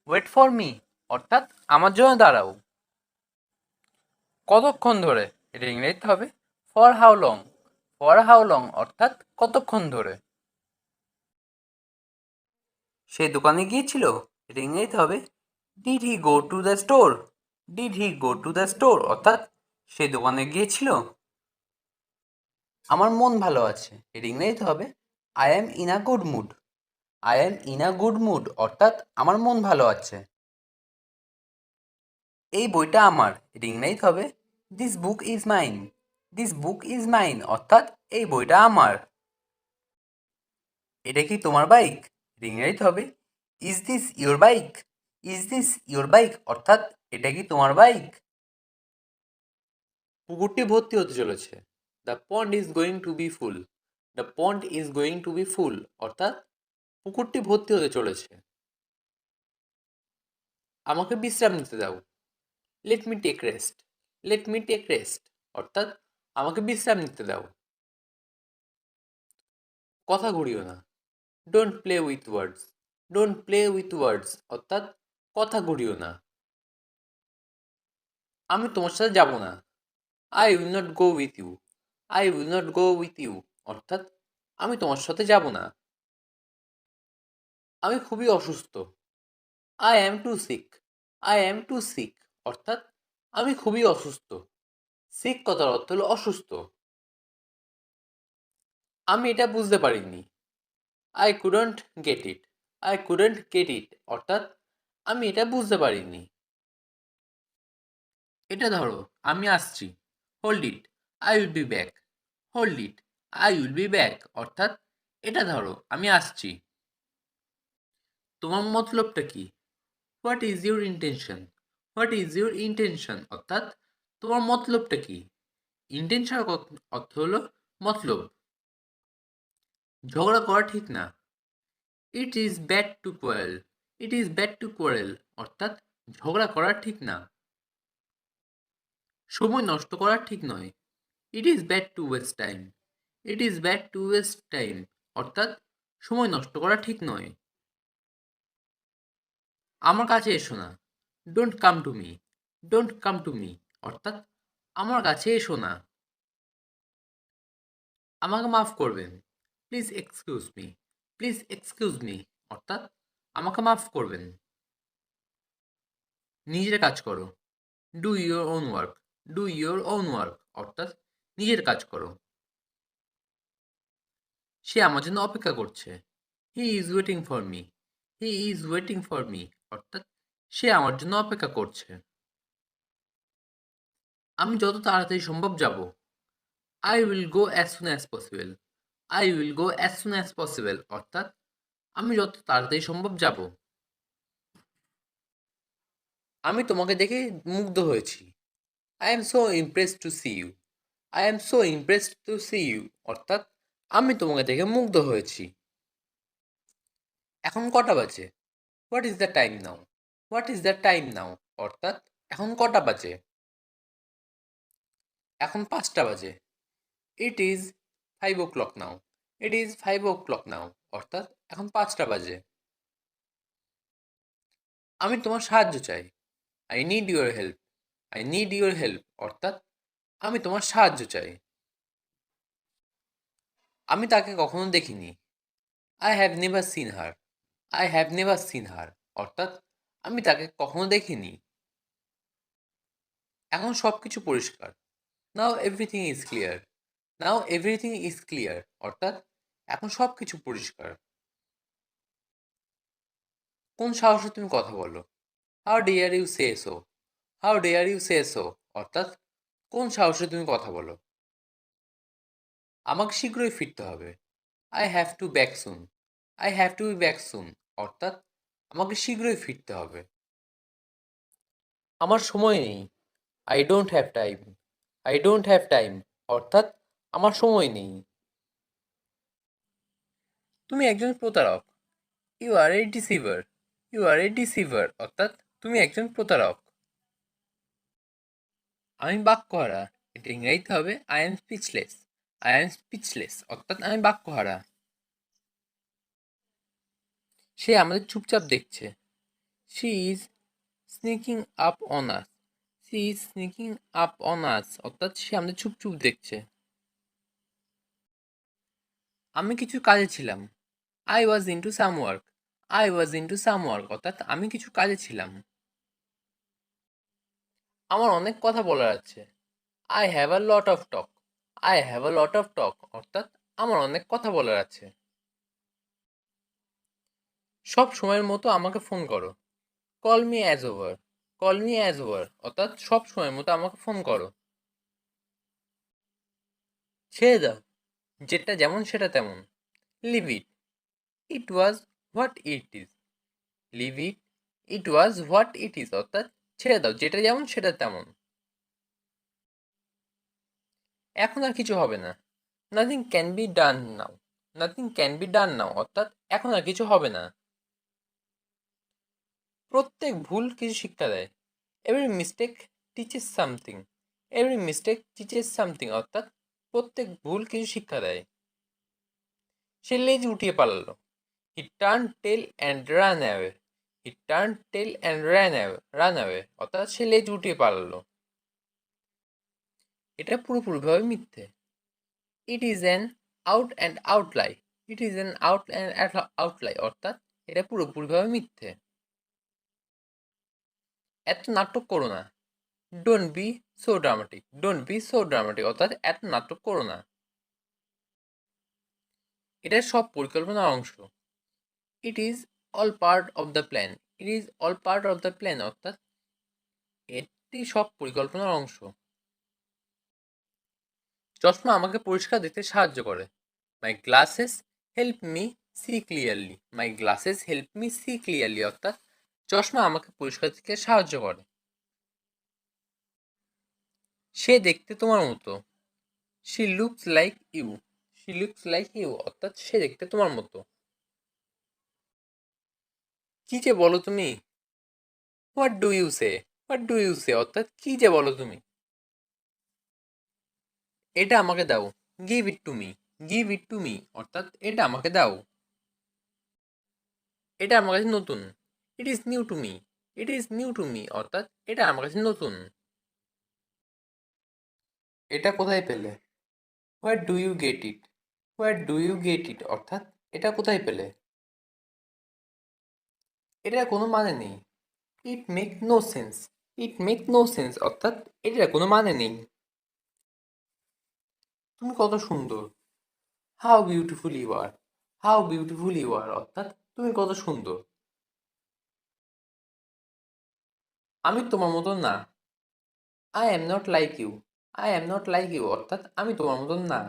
Wait for me অর্থাৎ আমার জন্য দাঁড়াও। কতক্ষণ ধরে, এটা ইংরেজিতে হবে for how long. For how long অর্থাৎ কতক্ষণ ধরে। সে দোকানে গিয়েছিল, এটা ইংরেজিতে হবে did he go to the store. Did he go to the store অর্থাৎ সে দোকানে গিয়েছিল। আমার মন ভালো আছে, এটা ইংরেজিতে হবে I am in a good mood. I am in a good mood অর্থাৎ আমার মন ভালো আছে। এই বইটা আমার, এটা ইংরেজিতে হবে this book is mine. This book is mine অর্থাৎ এই বইটা আমার। এটা কি তোমার বাইক, এটা ইংরেজিতে হবে is this your bike. Is this your bike অর্থাৎ এটা কি তোমার বাইক। পুকুরটি ভর্তি হতে চলেছে, the pond is going to be full. The pond is going to be full অর্থাৎ পুকুরটি ভর্তি হতে চলেছে। আমাকে বিশ্রাম নিতে দাও, let me take rest. Let me take rest অর্থাৎ আমাকে বিশ্রাম নিতে দাও। কথা ঘুরিও না, don't play with words. Don't play with words অর্থাৎ কথা ঘুরিও না। আমি তোমার সাথে যাব না, I will not go with you. I will not go with you অর্থাৎ আমি তোমার সাথে যাব না। আমি খুবই অসুস্থ, I am too sick. I am too sick অর্থাৎ আমি খুবই অসুস্থ। সিক কথার অর্থ হলো অসুস্থ। আমি এটা বুঝতে পারিনি, I couldn't get it. I couldn't gate it অর্থাৎ আমি এটা বুঝতে পারিনি। এটা ধরো, আমি আসছি, hold it. I will be back. Hold it. I will be back অর্থাৎ এটা ধরো, আমি আসছি। তোমার মতলবটা কি, what is your intention. What is your intention অর্থাৎ তোমার মতলবটা কি। ইন্টেনশন অর্থ হলো মতলব। ঝগড়া করা ঠিক না, it is bad to quarrel. It is bad to quarrel অর্থাৎ ঝগড়া করা ঠিক না। সময় নষ্ট করা ঠিক নয়, it is bad to waste time. It is bad to waste time অর্থাৎ সময় নষ্ট করা ঠিক নয়। আমার কাছে এসো না, don't come to me. Don't come to me অর্থাৎ আমার কাছে এসো না। আমাকে মাফ করবেন, please excuse me. Please excuse me অর্থাৎ আমাকে মাফ করবেন। নিজের কাজ করো, do your own work. Do your own work অর্থাৎ নিজের কাজ করো। সে আমার জন্য অপেক্ষা করছে, he is waiting for me. He is waiting for me অর্থাৎ সে আমার জন্য অপেক্ষা করছে। আমি যত তাড়াতাড়ি সম্ভব যাব, I will go as soon as possible. I will go as soon as possible অর্থাৎ আমি যত তাড়াতাড়ি সম্ভব যাব। আমি তোমাকে দেখে মুগ্ধ হয়েছি, I am so impressed to see you. I am so impressed to see you অর্থাৎ আমি তোমাকে দেখে মুগ্ধ হয়েছি। এখন কটা বাজে? What is the time now? What is the time now? অর্থাৎ এখন কটা বাজে? এখন 5টা বাজে। It is 5 o'clock now. It is 5 o'clock now. অর্থাৎ এখন 5টা বাজে। আমি তোমার সাহায্য চাই। I need your help. I need your help. অর্থাৎ আমি তোমার সাহায্য চাই। আমি তাকে কখনো দেখিনি। I have never seen her. I have never seen her. অর্থাৎ আমি তাকে কখনো দেখিনি। এখন সব কিছু পরিষ্কার। নাও everything is clear. Now everything is clear. অর্থাৎ এখন সব কিছু পরিষ্কার। কোন সাহসে তুমি কথা বলো? How dare you say so? How dare you say so? অর্থাৎ কোন সাহসে তুমি কথা বলো? আমাকে শীঘ্রই ফিরতে হবে। I have to back soon. I have to be back soon. অর্থাৎ আমাকে শীঘ্রই ফিরতে হবে। আমার সময় নেই। I don't have time. I don't have time. অর্থাৎ আমার সময় নেই। তুমি একজন প্রতারক। You are a deceiver. You are a deceiver. অর্থাৎ তুমি একজন প্রতারক। আমি বাক্যহারা। এটা ইংরেজিতে হবে I am speechless. I am speechless. অর্থাৎ আমি বাক্যহারা। সে আমাদের চুপচাপ দেখছে। She is sneaking up on us. She is sneaking up on us. অর্থাৎ সে আমাদের চুপ চুপ দেখছে। আমি কিছু কাজে ছিলাম। I was into some work. I was into some work. অর্থাৎ আমি কিছু কাজে ছিলাম। আমার অনেক কথা বলার আছে। I have a lot of talk. I have a lot of টক। অর্থাৎ আমার অনেক কথা বলার আছে। সব সময়ের মতো আমাকে ফোন করো। Call me as over. Call me as over. অর্থাৎ সব সময়ের মতো আমাকে ফোন করো। ছেড়ে দাও। যেটা যেমন সেটা তেমন। Leave it. It was what it is. Leave it. It was what it is. অর্থাৎ ছেড়ে দাও, যেটা যেমন সেটা তেমন। এখন আর কিছু হবে না। Nothing can be done now. Nothing can be done now. অর্থাৎ এখন আর কিছু হবে না। প্রত্যেক ভুল কিছু শিক্ষা দেয়। Every mistake teaches something. Every mistake teaches something. অর্থাৎ প্রত্যেক ভুল কিছু শিক্ষা দেয়। সে লেজ উঠিয়ে পালালো। He turn tail and run away. He turn tail and run away. অর্থাৎ সে লেজ উঠিয়ে পালালো। এটা পুরোপুরিভাবে মিথ্যে। It is an out and out lie. It is an out and out lie. অর্থাৎ এটা পুরোপুরিভাবে মিথ্যে। এত নাটক করো না। Don't be so dramatic. Don't be so dramatic. অর্থাৎ এত নাটক করো না। এটা সব পরিকল্পনার অংশ। It is all part of the plan. It is all part of the plan. অর্থাৎ এটি সব পরিকল্পনার অংশ। চশমা আমাকে পরিষ্কার দেখতে সাহায্য করে। My glasses help me see clearly. My glasses help me see clearly. অর্থাৎ চশমা আমাকে পরিষ্কার দেখতে সাহায্য করে। সে দেখতে তোমার মতো। She looks like you. She looks like you. অর্থাৎ সে দেখতে তোমার মতো। কি যে বলো তুমি? What do you say? What do you say? অর্থাৎ কি যে বলো তুমি? এটা আমাকে দাও। Give it to me. Give it to me. অর্থাৎ এটা আমাকে দাও। এটা আমার কাছে নতুন। It is new to me. It is new to me. অর্থাৎ এটা আমার কাছে নতুন। এটা কোথায় পেলে? Where do you get it? Where do you get it? অর্থাৎ এটা কোথায় পেলে? এটার কোনো মানে নেই। It make no sense. It make no sense. অর্থাৎ এটার কোনো মানে নেই। তুমি কত সুন্দর। How beautiful you are. How beautiful you are. অর্থাৎ তুমি কত সুন্দর। আমি তোমার মতন না। I am not like you. I am not like you. অর্থাৎ আমি তোমার মতন না।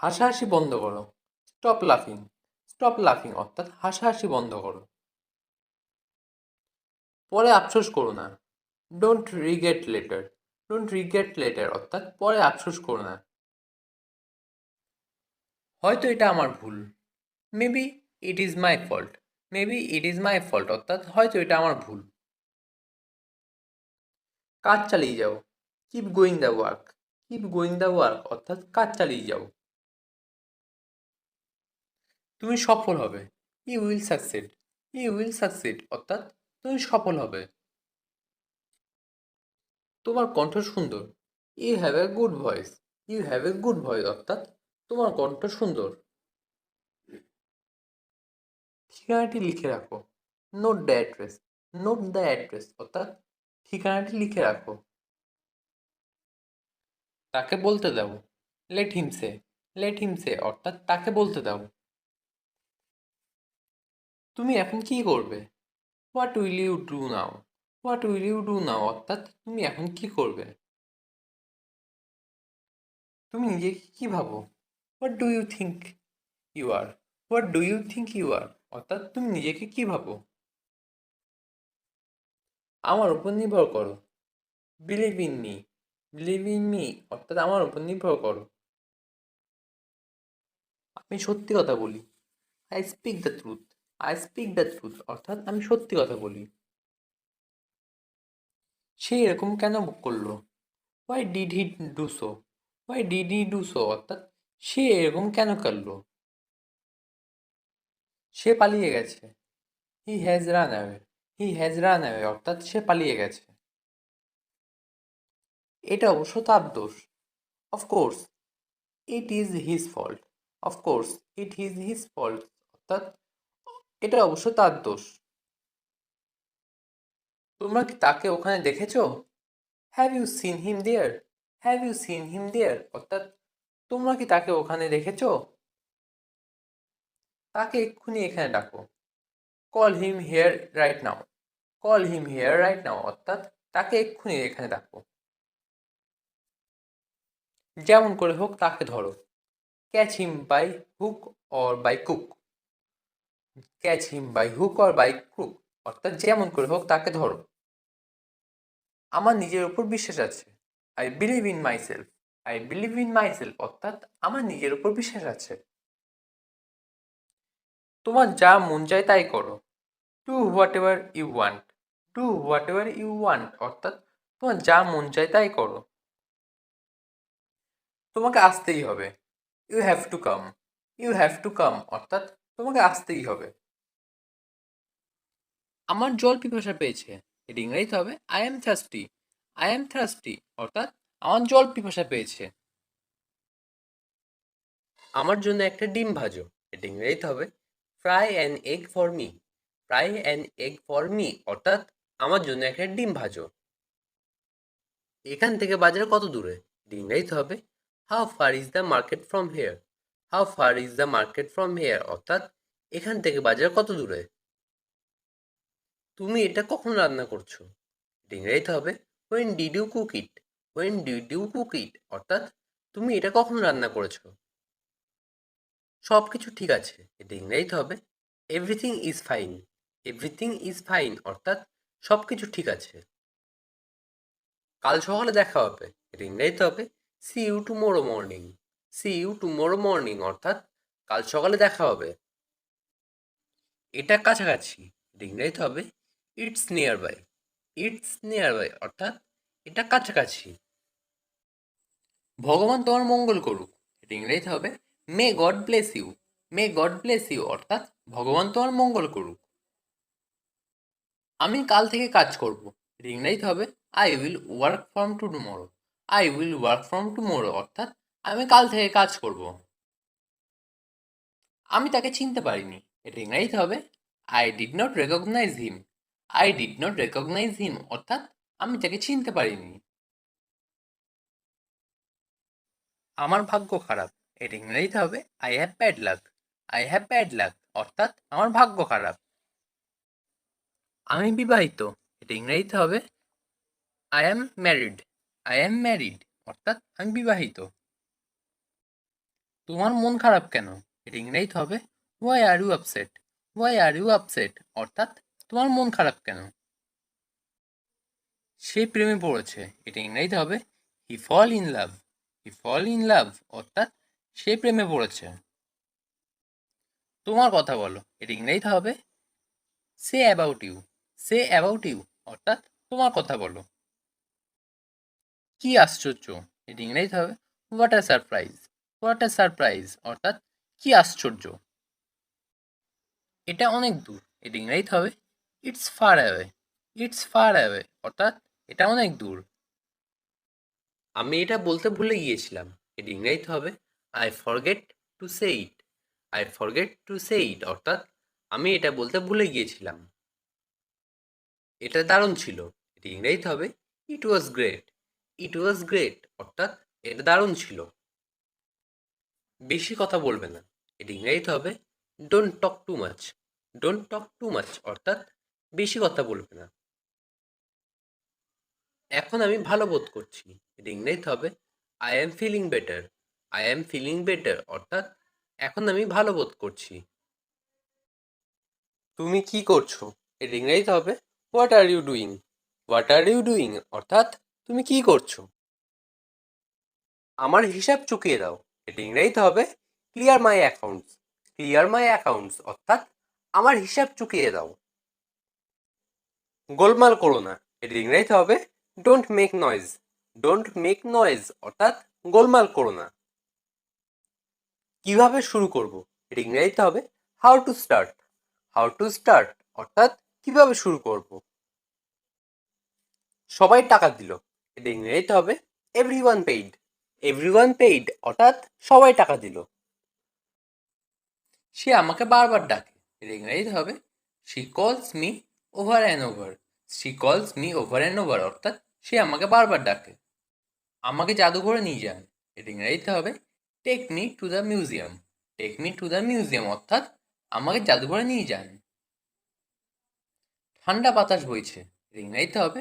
হাসাহাসি বন্ধ করো। স্টপ লাফিং। স্টপ লাফিং। অর্থাৎ হাসাহাসি বন্ধ করো। পরে আফসোস করো না। Don't regret later. Don't regret later. অর্থাৎ পরে আফসোস করো না। হয়তো এটা আমার ভুল। Maybe it is my fault, maybe it is my fault অর্থাৎ হয়তো এটা আমার ভুল। কাজ চালিয়ে যাও, keep going the work, keep going the work অর্থাৎ কাজ চালিয়ে যাও। তুমি সফল হবে, you will succeed, you will succeed অর্থাৎ তুমি সফল হবে। তোমার কণ্ঠ সুন্দর, you have a good voice, you have a good voice অর্থাৎ তোমার কণ্ঠ সুন্দর। ঠিকানাটি লিখে রাখো, note the address, note the address অর্থাৎ ঠিকানাটি লিখে রাখো। তাকে বলতে দাও, লেট হিম সে, লেট হিম সে অর্থাৎ তাকে বলতে দাও। তুমি এখন কি করবে, what will you do now, what will you do now অর্থাৎ তুমি এখন কি করবে। তুমি নিজেকে কি ভাবো, what do you think you are, what do you think you are অর্থাৎ তুমি নিজেকে কি ভাবো। আমার উপর নির্ভর করো, believe in me, believe in me অর্থাৎ আমার উপর নির্ভর করো। আমি সত্যি কথা বলি, I speak the truth, I speak the truth অর্থাৎ আমি সত্যি কথা বলি। সে এরকম কেন করলো, why did he do so, why did he do so অর্থাৎ সে এরকম কেন করলো। সে পালিয়ে গেছে, he has run away, he has run away অর্থাৎ সে পালিয়ে গেছে। এটা অবশ্য তার দোষ, of course it is his fault, of course it is his fault অর্থাৎ এটা অবশ্য তার দোষ। তোমরা কি তাকে ওখানে দেখেছো, have you seen him there, have you seen him there অর্থাৎ তোমরা কি তাকে ওখানে দেখেছো। তাকে এক্ষুনি এখানে ডাকো, call him here right now, call him here right now অর্থাৎ তাকে এক্ষুনি এখানে ডাকো। যেমন করে হোক তাকে ধরো, catch him by hook or by cook, catch him by hook or by crook অর্থাৎ যেমন করে হোক তাকে ধরো। আমার নিজের উপর বিশ্বাস আছে, I believe in myself, I believe in myself অর্থাৎ আমার নিজের উপর বিশ্বাস আছে। তোমার যা মন চায় তাই করো, do whatever you want, do whatever you want অর্থাৎ তোমার যা মন চায় তাই করো। তোমাকে আসতেই হবে, you have to come, you have to come অর্থাৎ তোমাকে আসতেই হবে। আমার জল পিপাসা পেয়েছে, এটি ইংরেজিতে হবে I am thirsty, I am thirsty অর্থাৎ আমার জল পিপাসা পেয়েছে। আমার জন্য একটা ডিম ভাজো, এটি ইংরেজিতে হবে fry an egg for me, fry an egg for me অর্থাৎ আমার জন্য একটা ডিম ভাজো। এখান থেকে বাজার কত দূরে, এটি ইংরেজিতে হবে how far is the market from here, how far is the market from here অর্থাৎ এখান থেকে বাজার কত দূরে। তুমি এটা কখন রান্না করছো, এটা ইংরেজিতে হবে when did you cook it, when did you cook it অর্থাৎ তুমি এটা কখন রান্না করেছো। সব কিছু ঠিক আছে, এটা ইংরেজিতে হবে everything is fine, everything is fine অর্থাৎ সব কিছু ঠিক আছে। কাল সকালে দেখা হবে, এটা ইংরেজিতে হবে see you tomorrow morning, see you tomorrow morning অর্থাৎ কাল সকালে দেখা হবে। এটা কাছাকাছি, এটা ইংরেজিতে হবে it's nearby, it's nearby অর্থাৎ এটা কাছাকাছি। ভগবান তোমার মঙ্গল করুক, এটা ইংরেজিতে হবে may God bless you, may God bless you অর্থাৎ ভগবান তোমার মঙ্গল করুক। আমি কাল থেকে কাজ করব, এটা ইংরেজিতে হবে I will work from two tomorrow, I will work from tomorrow অর্থাৎ আমি কাল থেকে কাজ করব। আমি তাকে চিনতে পারিনি, এটা ইংরেজিতে হবে I did not recognise him, I did not recognise him অর্থাৎ আমি তাকে চিনতে পারিনি। আমার ভাগ্য খারাপ, এটা ইংরেজিতে হবে I have bad luck, I have bad luck অর্থাৎ আমার ভাগ্য খারাপ। আমি বিবাহিত, এটা ইংরেজিতে হবে I am married, I am married অর্থাৎ আমি বিবাহিত। তোমার মন খারাপ কেন, এটা ইংরেজিতে হবে why are you upset, why are you upset অর্থাৎ তোমার মন খারাপ কেন। সে প্রেমে পড়েছে, এটা ইংরেজিতে হবে হি fall in love, he fall in love অর্থাৎ সে প্রেমে পড়েছে। তোমার কথা বলো, এর ইংরেজিতে হবে say about you. Say about you অর্থাৎ তোমার কথা বলো। কি আশ্চর্য, এর ইংরেজিতে হবে what a surprise. What a surprise অর্থাৎ কি আশ্চর্য। এটা অনেক দূর, এর ইংরেজিতে হবে it's far away. It's far away অর্থাৎ এটা অনেক দূর। আমি এটা বলতে ভুলে গিয়েছিলাম, এর ইংরেজিতে হবে I forget to say it. I forget to say it অর্থাৎ আমি এটা বলতে ভুলে গিয়েছিলাম। এটা দারুণ ছিল, এটি ইংরেজিতে হবে ইট was great. It was great অর্থাৎ এটা দারুণ ছিল। বেশি কথা বলবে না, এটি ইংরেজিতে হবে don't talk too much. Don't talk too much অর্থাৎ বেশি কথা বলবে না। এখন আমি ভালো বোধ করছি, এটি ইংরেজিতে হবে I am feeling better. I am feeling better অর্থাৎ এখন আমি ভালো বোধ করছি। তুমি কি করছো, এর ইংরেজিতে হবে what are you doing. What are you doing অর্থাৎ তুমি কি করছো। আমার হিসাব চুকিয়ে দাও, এর ইংরেজিতে হবে ক্লিয়ার মাই অ্যাকাউন্টস। ক্লিয়ার মাই অ্যাকাউন্টস অর্থাৎ আমার হিসাব চুকিয়ে দাও। গোলমাল করো না, এর ইংরেজিতে হবে don't make noise. Don't make noise অর্থাৎ গোলমাল করো না। কিভাবে শুরু করব, এর ইংরেজিতে হবে how to start. How to start অর্থাৎ কিভাবে শুরু করব। সবাই টাকা দিল, এর ইংরেজিতে হবে এভরিওয়ান পেইড। এভরিওয়ান পেইড অর্থাৎ সবাই টাকা দিল। সে আমাকে বারবার ডাকে, এর ইংরেজিতে হবে শি কলস me over and over. She কলস মি ওভার অ্যান্ড ওভার অর্থাৎ সে আমাকে বারবার ডাকে। আমাকে জাদুঘরে নিয়ে যান, এর ইংরেজিতে হবে take me to the museum. Take me to the museum অর্থাৎ আমাকে জাদুঘরে নিয়ে যান। ঠান্ডা বাতাস বইছে, এর ইংরেজিতে হবে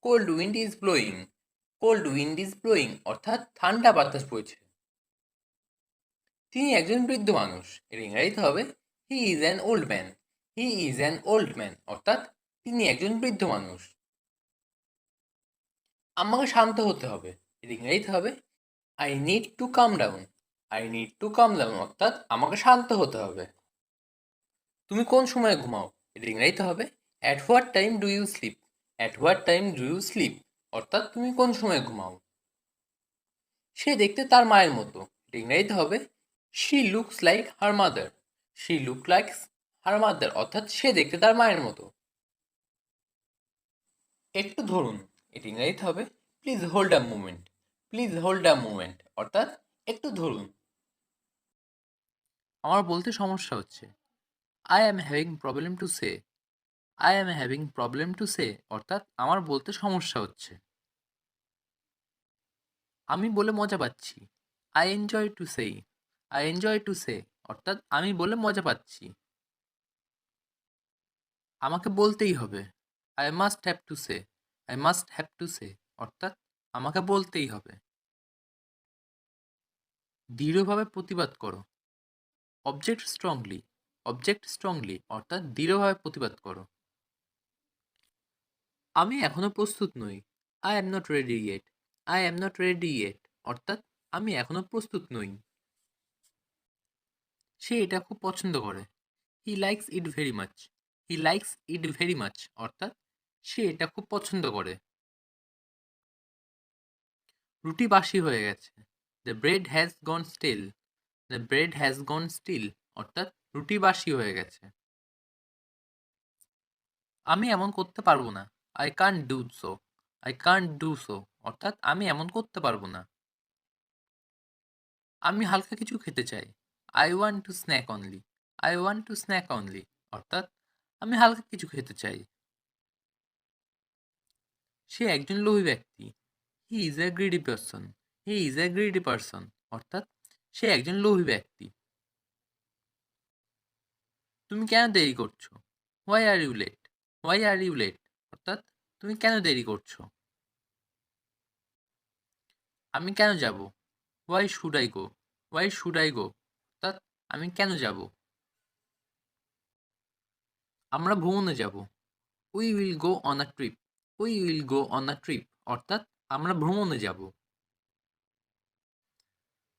cold wind is blowing. Cold wind is blowing অর্থাৎ ঠান্ডা বাতাস বইছে। তিনি একজন বৃদ্ধ মানুষ, এর ইংরেজিতে হবে he is an old man. He is an old man অর্থাৎ তিনি একজন বৃদ্ধ মানুষ। আমাকে শান্ত হতে হবে, এর ইংরেজিতে হবে I need to calm down. I need to calm down অর্থাৎ আমাকে শান্ত হতে হবে। তুমি কোন সময় ঘুমাও, এর ইংরেজিতে হবে at what time do you sleep. At what time do you sleep অর্থাৎ তুমি কোন সময় ঘুমাও। সে দেখতে তার মায়ের মতো, এর ইংরেজিতে হবে she looks like her mother. She look like her mother অর্থাৎ সে দেখতে তার মায়ের মতো। একটু ধরুন, এটি ইংরেজিতে হবে please hold a moment. Please hold a moment অর্থাৎ একটু ধরুন। আমার বলতে সমস্যা হচ্ছে, I am having problem to say. I am having problem to say অর্থাৎ আমার বলতে সমস্যা হচ্ছে। আমি বলে মজা পাচ্ছি, I enjoy to say. I enjoy to say অর্থাৎ আমি বলে মজা পাচ্ছি। আমাকে বলতেই হবে, I must have to say. I must have to say অর্থাৎ আমাকে বলতেই হবে। দৃঢ়ভাবে প্রতিবাদ করো, অবজেক্ট স্ট্রংলি। অবজেক্ট স্ট্রংলি অর্থাৎ দৃঢ়ভাবে প্রতিবাদ করো। আমি এখনো প্রস্তুত নই, I am not ready yet. I am not ready yet অর্থাৎ আমি এখনো প্রস্তুত নই। সে এটা খুব পছন্দ করে, he likes it very much. He likes it very much অর্থাৎ সে এটা খুব পছন্দ করে। রুটি বাসি হয়ে গেছে, the bread has gone stale. The bread has gone stale অর্থাৎ রুটি বাসি হয়ে গেছে। আমি এমন করতে পারবো না, I can't do so. I can't do so অর্থাৎ আমি এমন করতে পারবো না। আমি হালকা কিছু খেতে চাই, I want two snack only. I want two snack only অর্থাৎ আমি হালকা কিছু খেতে চাই। সে একজন লোভী ব্যক্তি, he is a greedy person. He is a greedy person অর্থাৎ সে একজন লোভী ব্যক্তি। তুমি কেন দেরি করছো, why are you late. Why are you late অর্থাৎ তুমি কেন দেরি করছো। আমি কেন যাব, why should I go. Why should I go অর্থাৎ আমি কেন যাব। আমরা ভ্রমণে যাব, we will go on a trip. We will go on a trip অর্থাৎ আমরা ভ্রমণে যাব।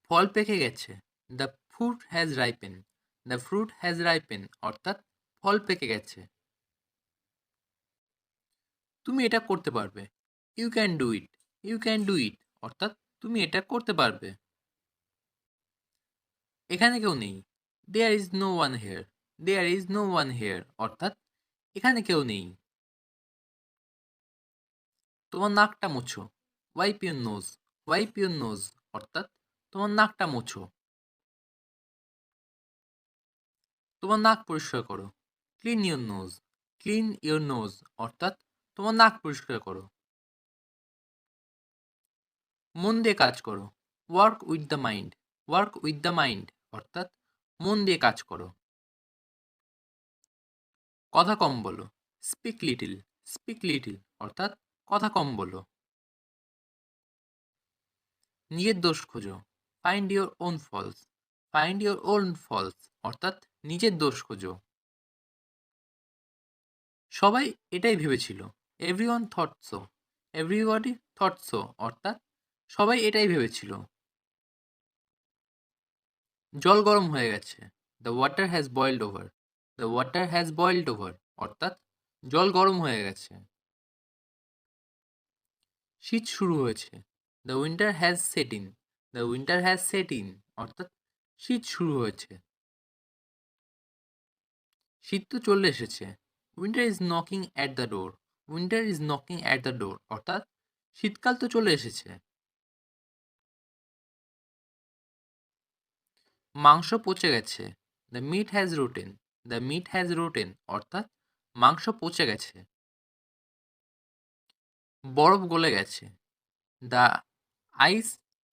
ফল পেকে গেছে, the fruit has ripen. The fruit has ripen অর্থাৎ ফল পেকে গেছে। তুমি এটা করতে পারবে। You can do it. You can do it অর্থাৎ তুমি এটা করতে পারবে। এখানে কেউ নেই। There is no one here. There is no one here অর্থাৎ এখানে কেউ নেই। তোমার নাকটা মুছো। Wipe your nose. Wipe your nose অর্থাৎ তোমার নাকটা মুছো। তোমার নাক পরিষ্কার করো। Clean your nose. Clean your nose অর্থাৎ তোমার নাক পরিষ্কার করো। মন দিয়ে কাজ করো। Work with the mind. Work with the mind অর্থাৎ মন দিয়ে কাজ করো। কথা কম বলো। Speak little. স্পিক লিটিল অর্থাৎ কথা কম বলো। নিজের দোষ খোঁজো। Find your own faults. Find your own faults অর্থাৎ নিজের দোষ খোঁজো। সবাই এটাই ভেবেছিল। Everyone thought so. Everybody thought so অর্থাৎ সবাই এটাই ভেবেছিল। জল গরম হয়ে গেছে। The water has boiled over. The water has boiled over অর্থাৎ জল গরম হয়ে গেছে। শীত শুরু হয়েছে। The winter has set in. The winter has set in অর্থাৎ শীত শুরু হয়েছে। শীত তো চলে এসেছে। Winter is knocking at the door. Winter is knocking at the door অর্থাৎ শীতকাল তো চলে এসেছে। মাংস পচে গেছে। The meat has rotten. The meat has rotten অর্থাৎ মাংস পচে গেছে। বরফ গলে গেছে। The ice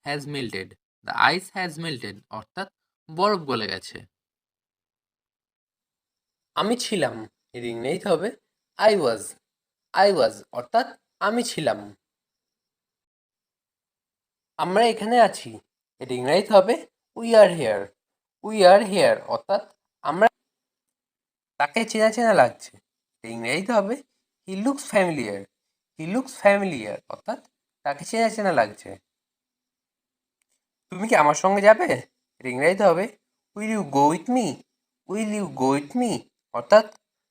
has melted. The ice has melted অর্থাৎ বরফ গলে গেছে। আমি ছিলাম এর ইংরেজিতে হবে আই ওয়াজ। আই ওয়াজ অর্থাৎ আমি ছিলাম। আমরা এখানে আছি এর ইংরেজিতে হবে we are here. We are here অর্থাৎ আমরা। তাকে চেনা চেনা লাগছে এর ইংরেজিতে হবে he looks familiar. He looks familiar অর্থাৎ তাকে চেনা চেনা লাগছে। তুমি কি আমার সঙ্গে যাবে এর ইংরেজিতে হবে will you go with me. Will you go with me অর্থাৎ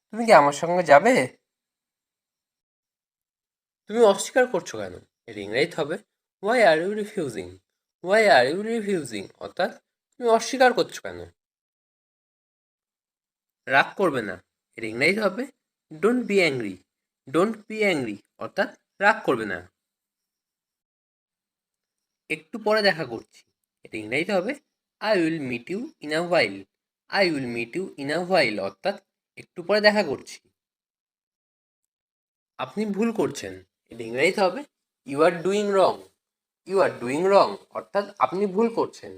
তুমি কি আমার সঙ্গে যাবে। তুমি অস্বীকার করছো কেন এর ইংরেজিতে হবে why are you refusing. Why are you refusing অর্থাৎ তুমি অস্বীকার করছো কেন। রাগ করবে না এর ইংরেজিতে হবে don't B angry. Don't be angry অর্থাৎ রাগ করবে না। একটু পরে দেখা করছি এটা ইংরেজিতে হবে I will meet you in a while. I will meet you in a while অর্থাৎ একটু পরে দেখা করছি। আপনি ভুল করছেন এটা ইংরেজিতে হবে you are doing wrong. You are doing wrong অর্থাৎ আপনি ভুল করছেন।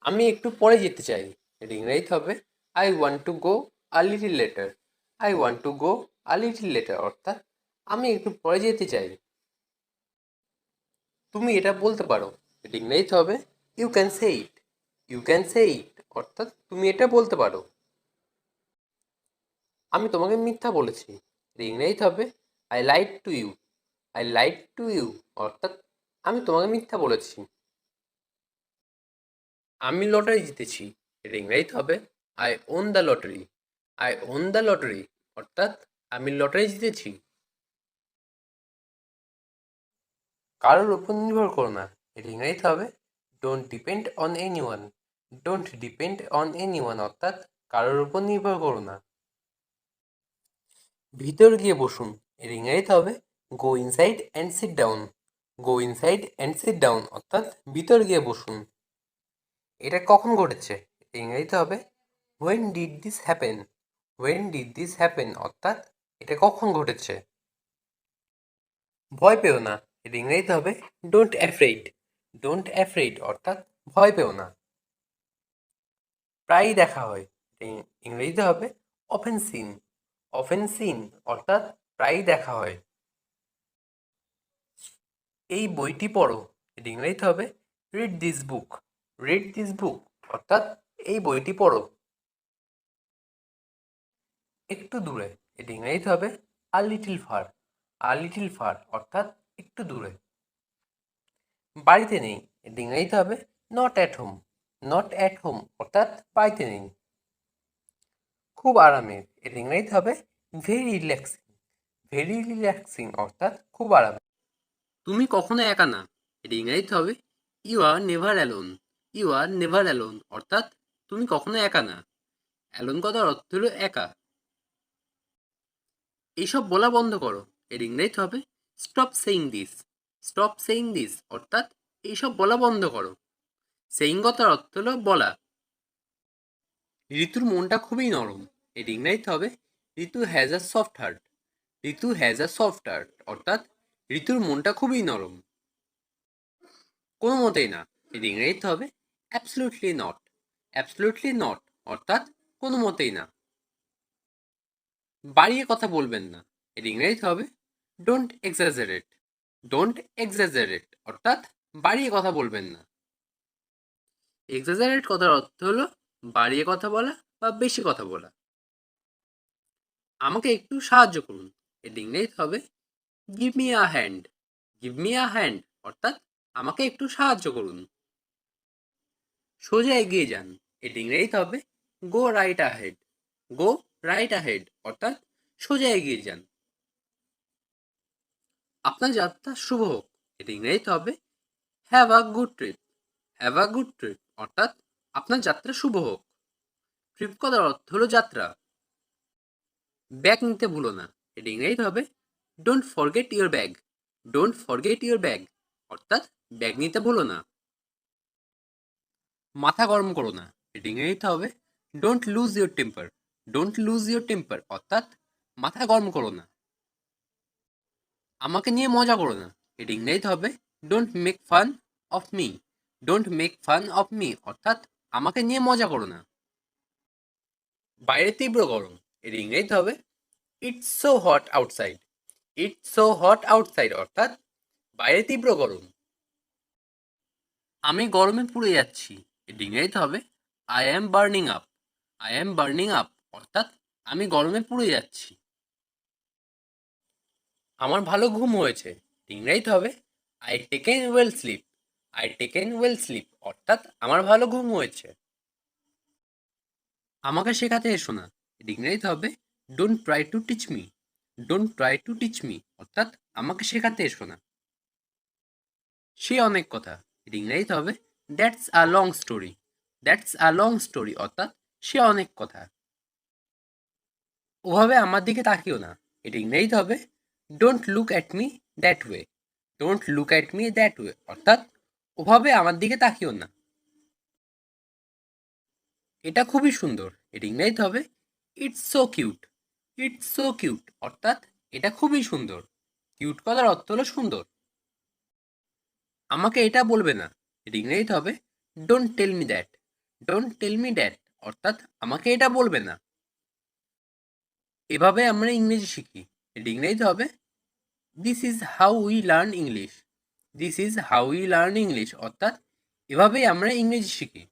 আমি একটু পরে যেতে চাই এটা ইংরেজিতে হবে I want to go a little letter. I want to go a little letter অর্থাৎ আমি একটু পরে যেতে চাই। তুমি এটা বলতে পারো এটা ইংরেজিতে হবে you can say it. You can say it অর্থাৎ তুমি এটা বলতে পারো। আমি তোমাকে মিথ্যা বলেছি এটা ইংরেজিতে হবে I lied to you. I lied to you অর্থাৎ আমি তোমাকে মিথ্যা বলেছি। আমি লটারি জিতেছি এটা ইংরেজিতে হবে I won the lottery. I won the lottery অর্থাৎ আমি লটারি জিতেছি। কারোর উপর নির্ভর করো না এটা ইংরেজিতে হবে don't depend on any one. Don't depend on any one অর্থাৎ কারোর উপর নির্ভর করো না। ভিতর গিয়ে বসুন এর ইংরেজিতে হবে গো inside and sit down. Go inside and sit down অর্থাৎ ভিতর গিয়ে বসুন। এটা কখন ঘটেছে ইংরেজিতে হবে when did this happen. When did this happen অর্থাৎ এটা কখন ঘটেছে। ভয় পেও না এর ইংরেজিতে হবে ডোন্ট অ্যাফ্রেইড। ডোন্ট অ্যাফ্রেইড অর্থাৎ ভয় পেও না। প্রায়ই দেখা হয় ইংরেজিতে হবে অফেন সিন। অফেন সিন অর্থাৎ প্রায়ই দেখা হয়। এই বইটি পড়ো এর ইংরেজিতে হবে read this book. Read this book অর্থাৎ এই বইটি পড়ো। একটু দূরে এর ইংরেজিতে হবে a little far. A little far অর্থাৎ একটু দূরে। বাড়িতে নেই এর ইংরেজিতে হবে not at home. Not at home অর্থাৎ বাড়িতে নেই। খুব আরামের, এর ইংরেজি হবে ভেরি রিল্যাক্সিং। ভেরি রিল্যাক্সিং অর্থাৎ খুব আরামের। তুমি কখনো একা না, এর ইংরেজি হবে you are never alone. You are never alone অর্থাৎ তুমি কখনো একা না। অ্যালোন কথার অর্থ হলো একা। এইসব বলা বন্ধ করো, এর ইংরেজি হবে stop saying this. Stop saying this অর্থাৎ এইসব বলা বন্ধ করো। সেইং কথার অর্থ হলো বলা। ঋতুর মনটা খুবই নরম, এর ইংরেজি হবে Ritu has a soft heart. Ritu has a soft heart অর্থাৎ ঋতুর মনটা খুবই নরম। কোনো মতেই না, এর ইংরেজি হবে অ্যাবসলিউটলি নট। অ্যাবসলিউটলি নট অর্থাৎ কোনো মতেই না। বাড়িয়ে কথা বলবেন না, এর ইংরেজি হবে ডোন্ট এক্সাজারেট। ডোন্ট এক্সাজারেট অর্থাৎ বাড়িয়ে কথা বলবেন না। এক্সাজারেট কথার অর্থ হলো বাড়িয়ে কথা বলা বা বেশি কথা বলা। আমাকে একটু সাহায্য করুন, এর ইংরেজি হবে give me a hand. Give me a hand অর্থাৎ আমাকে একটু সাহায্য করুন। সোজা এগিয়ে যান, এর ইংরেজি হবে গো রাইট আহেড। গো রাইট আহেড অর্থাৎ সোজা এগিয়ে যান। আপনার যাত্রা শুভ হোক, এর ইংরেজি হবে have a good trip. Have a good trip অর্থাৎ আপনার যাত্রা শুভ হোক। ট্রিপ কথার অর্থ হলো যাত্রা। ব্যাগ নিতে ভুলো না, এর ইংরেজি হবে don't forget your bag. Don't forget your bag অর্থাৎ ব্যাগ নিতে ভুলো না। মাথা গরম করো না, এর ইংরেজিতে হবে don't lose your temper. Don't lose your temper অর্থাৎ মাথা গরম করো না। আমাকে নিয়ে মজা করো না, এর ইংরেজিতে হবে don't make fun of me. Don't make fun of me অর্থাৎ আমাকে নিয়ে মজা করো না। বাইরে তীব্র গরম, এর ইংরেজিতে হবে it's so hot outside. It's so hot outside অর্থাৎ বাইরে তীব্র গরম। আমি গরমে পুড়ে যাচ্ছি, এর ইংরেজিতে হবে I am burning up. I am burning up অর্থাৎ আমি গরমে পুড়ে যাচ্ছি। আমার ভালো ঘুম হয়েছে, ইংরেজিতে হবে I taken well sleep. I taken well sleep অর্থাৎ আমার ভালো ঘুম হয়েছে। আমাকে শেখাতে এসো না, ইংরেজিতে হবে don't try to teach me. Don't try to teach me অর্থাৎ আমাকে শেখাতে এসো না। সে অনেক কথা, ইংরেজিতে হবে that's a long story. That's a long story অর্থাৎ সে অনেক কথা। ওভাবে আমার দিকে তাকিও না, এটা ইংরেজিতে হবে don't look at me that way. Don't look at me that way অর্থাৎ ওভাবে আমার দিকে তাকিও না। এটা খুবই সুন্দর, এটা ইংরেজিতে হবে it's so cute. It's so cute অর্থাৎ এটা খুবই সুন্দর। কিউট কথার অর্থ হলো সুন্দর। আমাকে এটা বলবে না, এটা ইংরেজিতে হবে don't tell me that. Don't tell me that অর্থাৎ আমাকে এটা বলবে না। এভাবে আমরা ইংরেজি শিখি, এটা ইংরেজিতে হবে this is how we learn English. This is how we learn English অর্থাৎ এভাবেই আমরা ইংরেজি শিখি।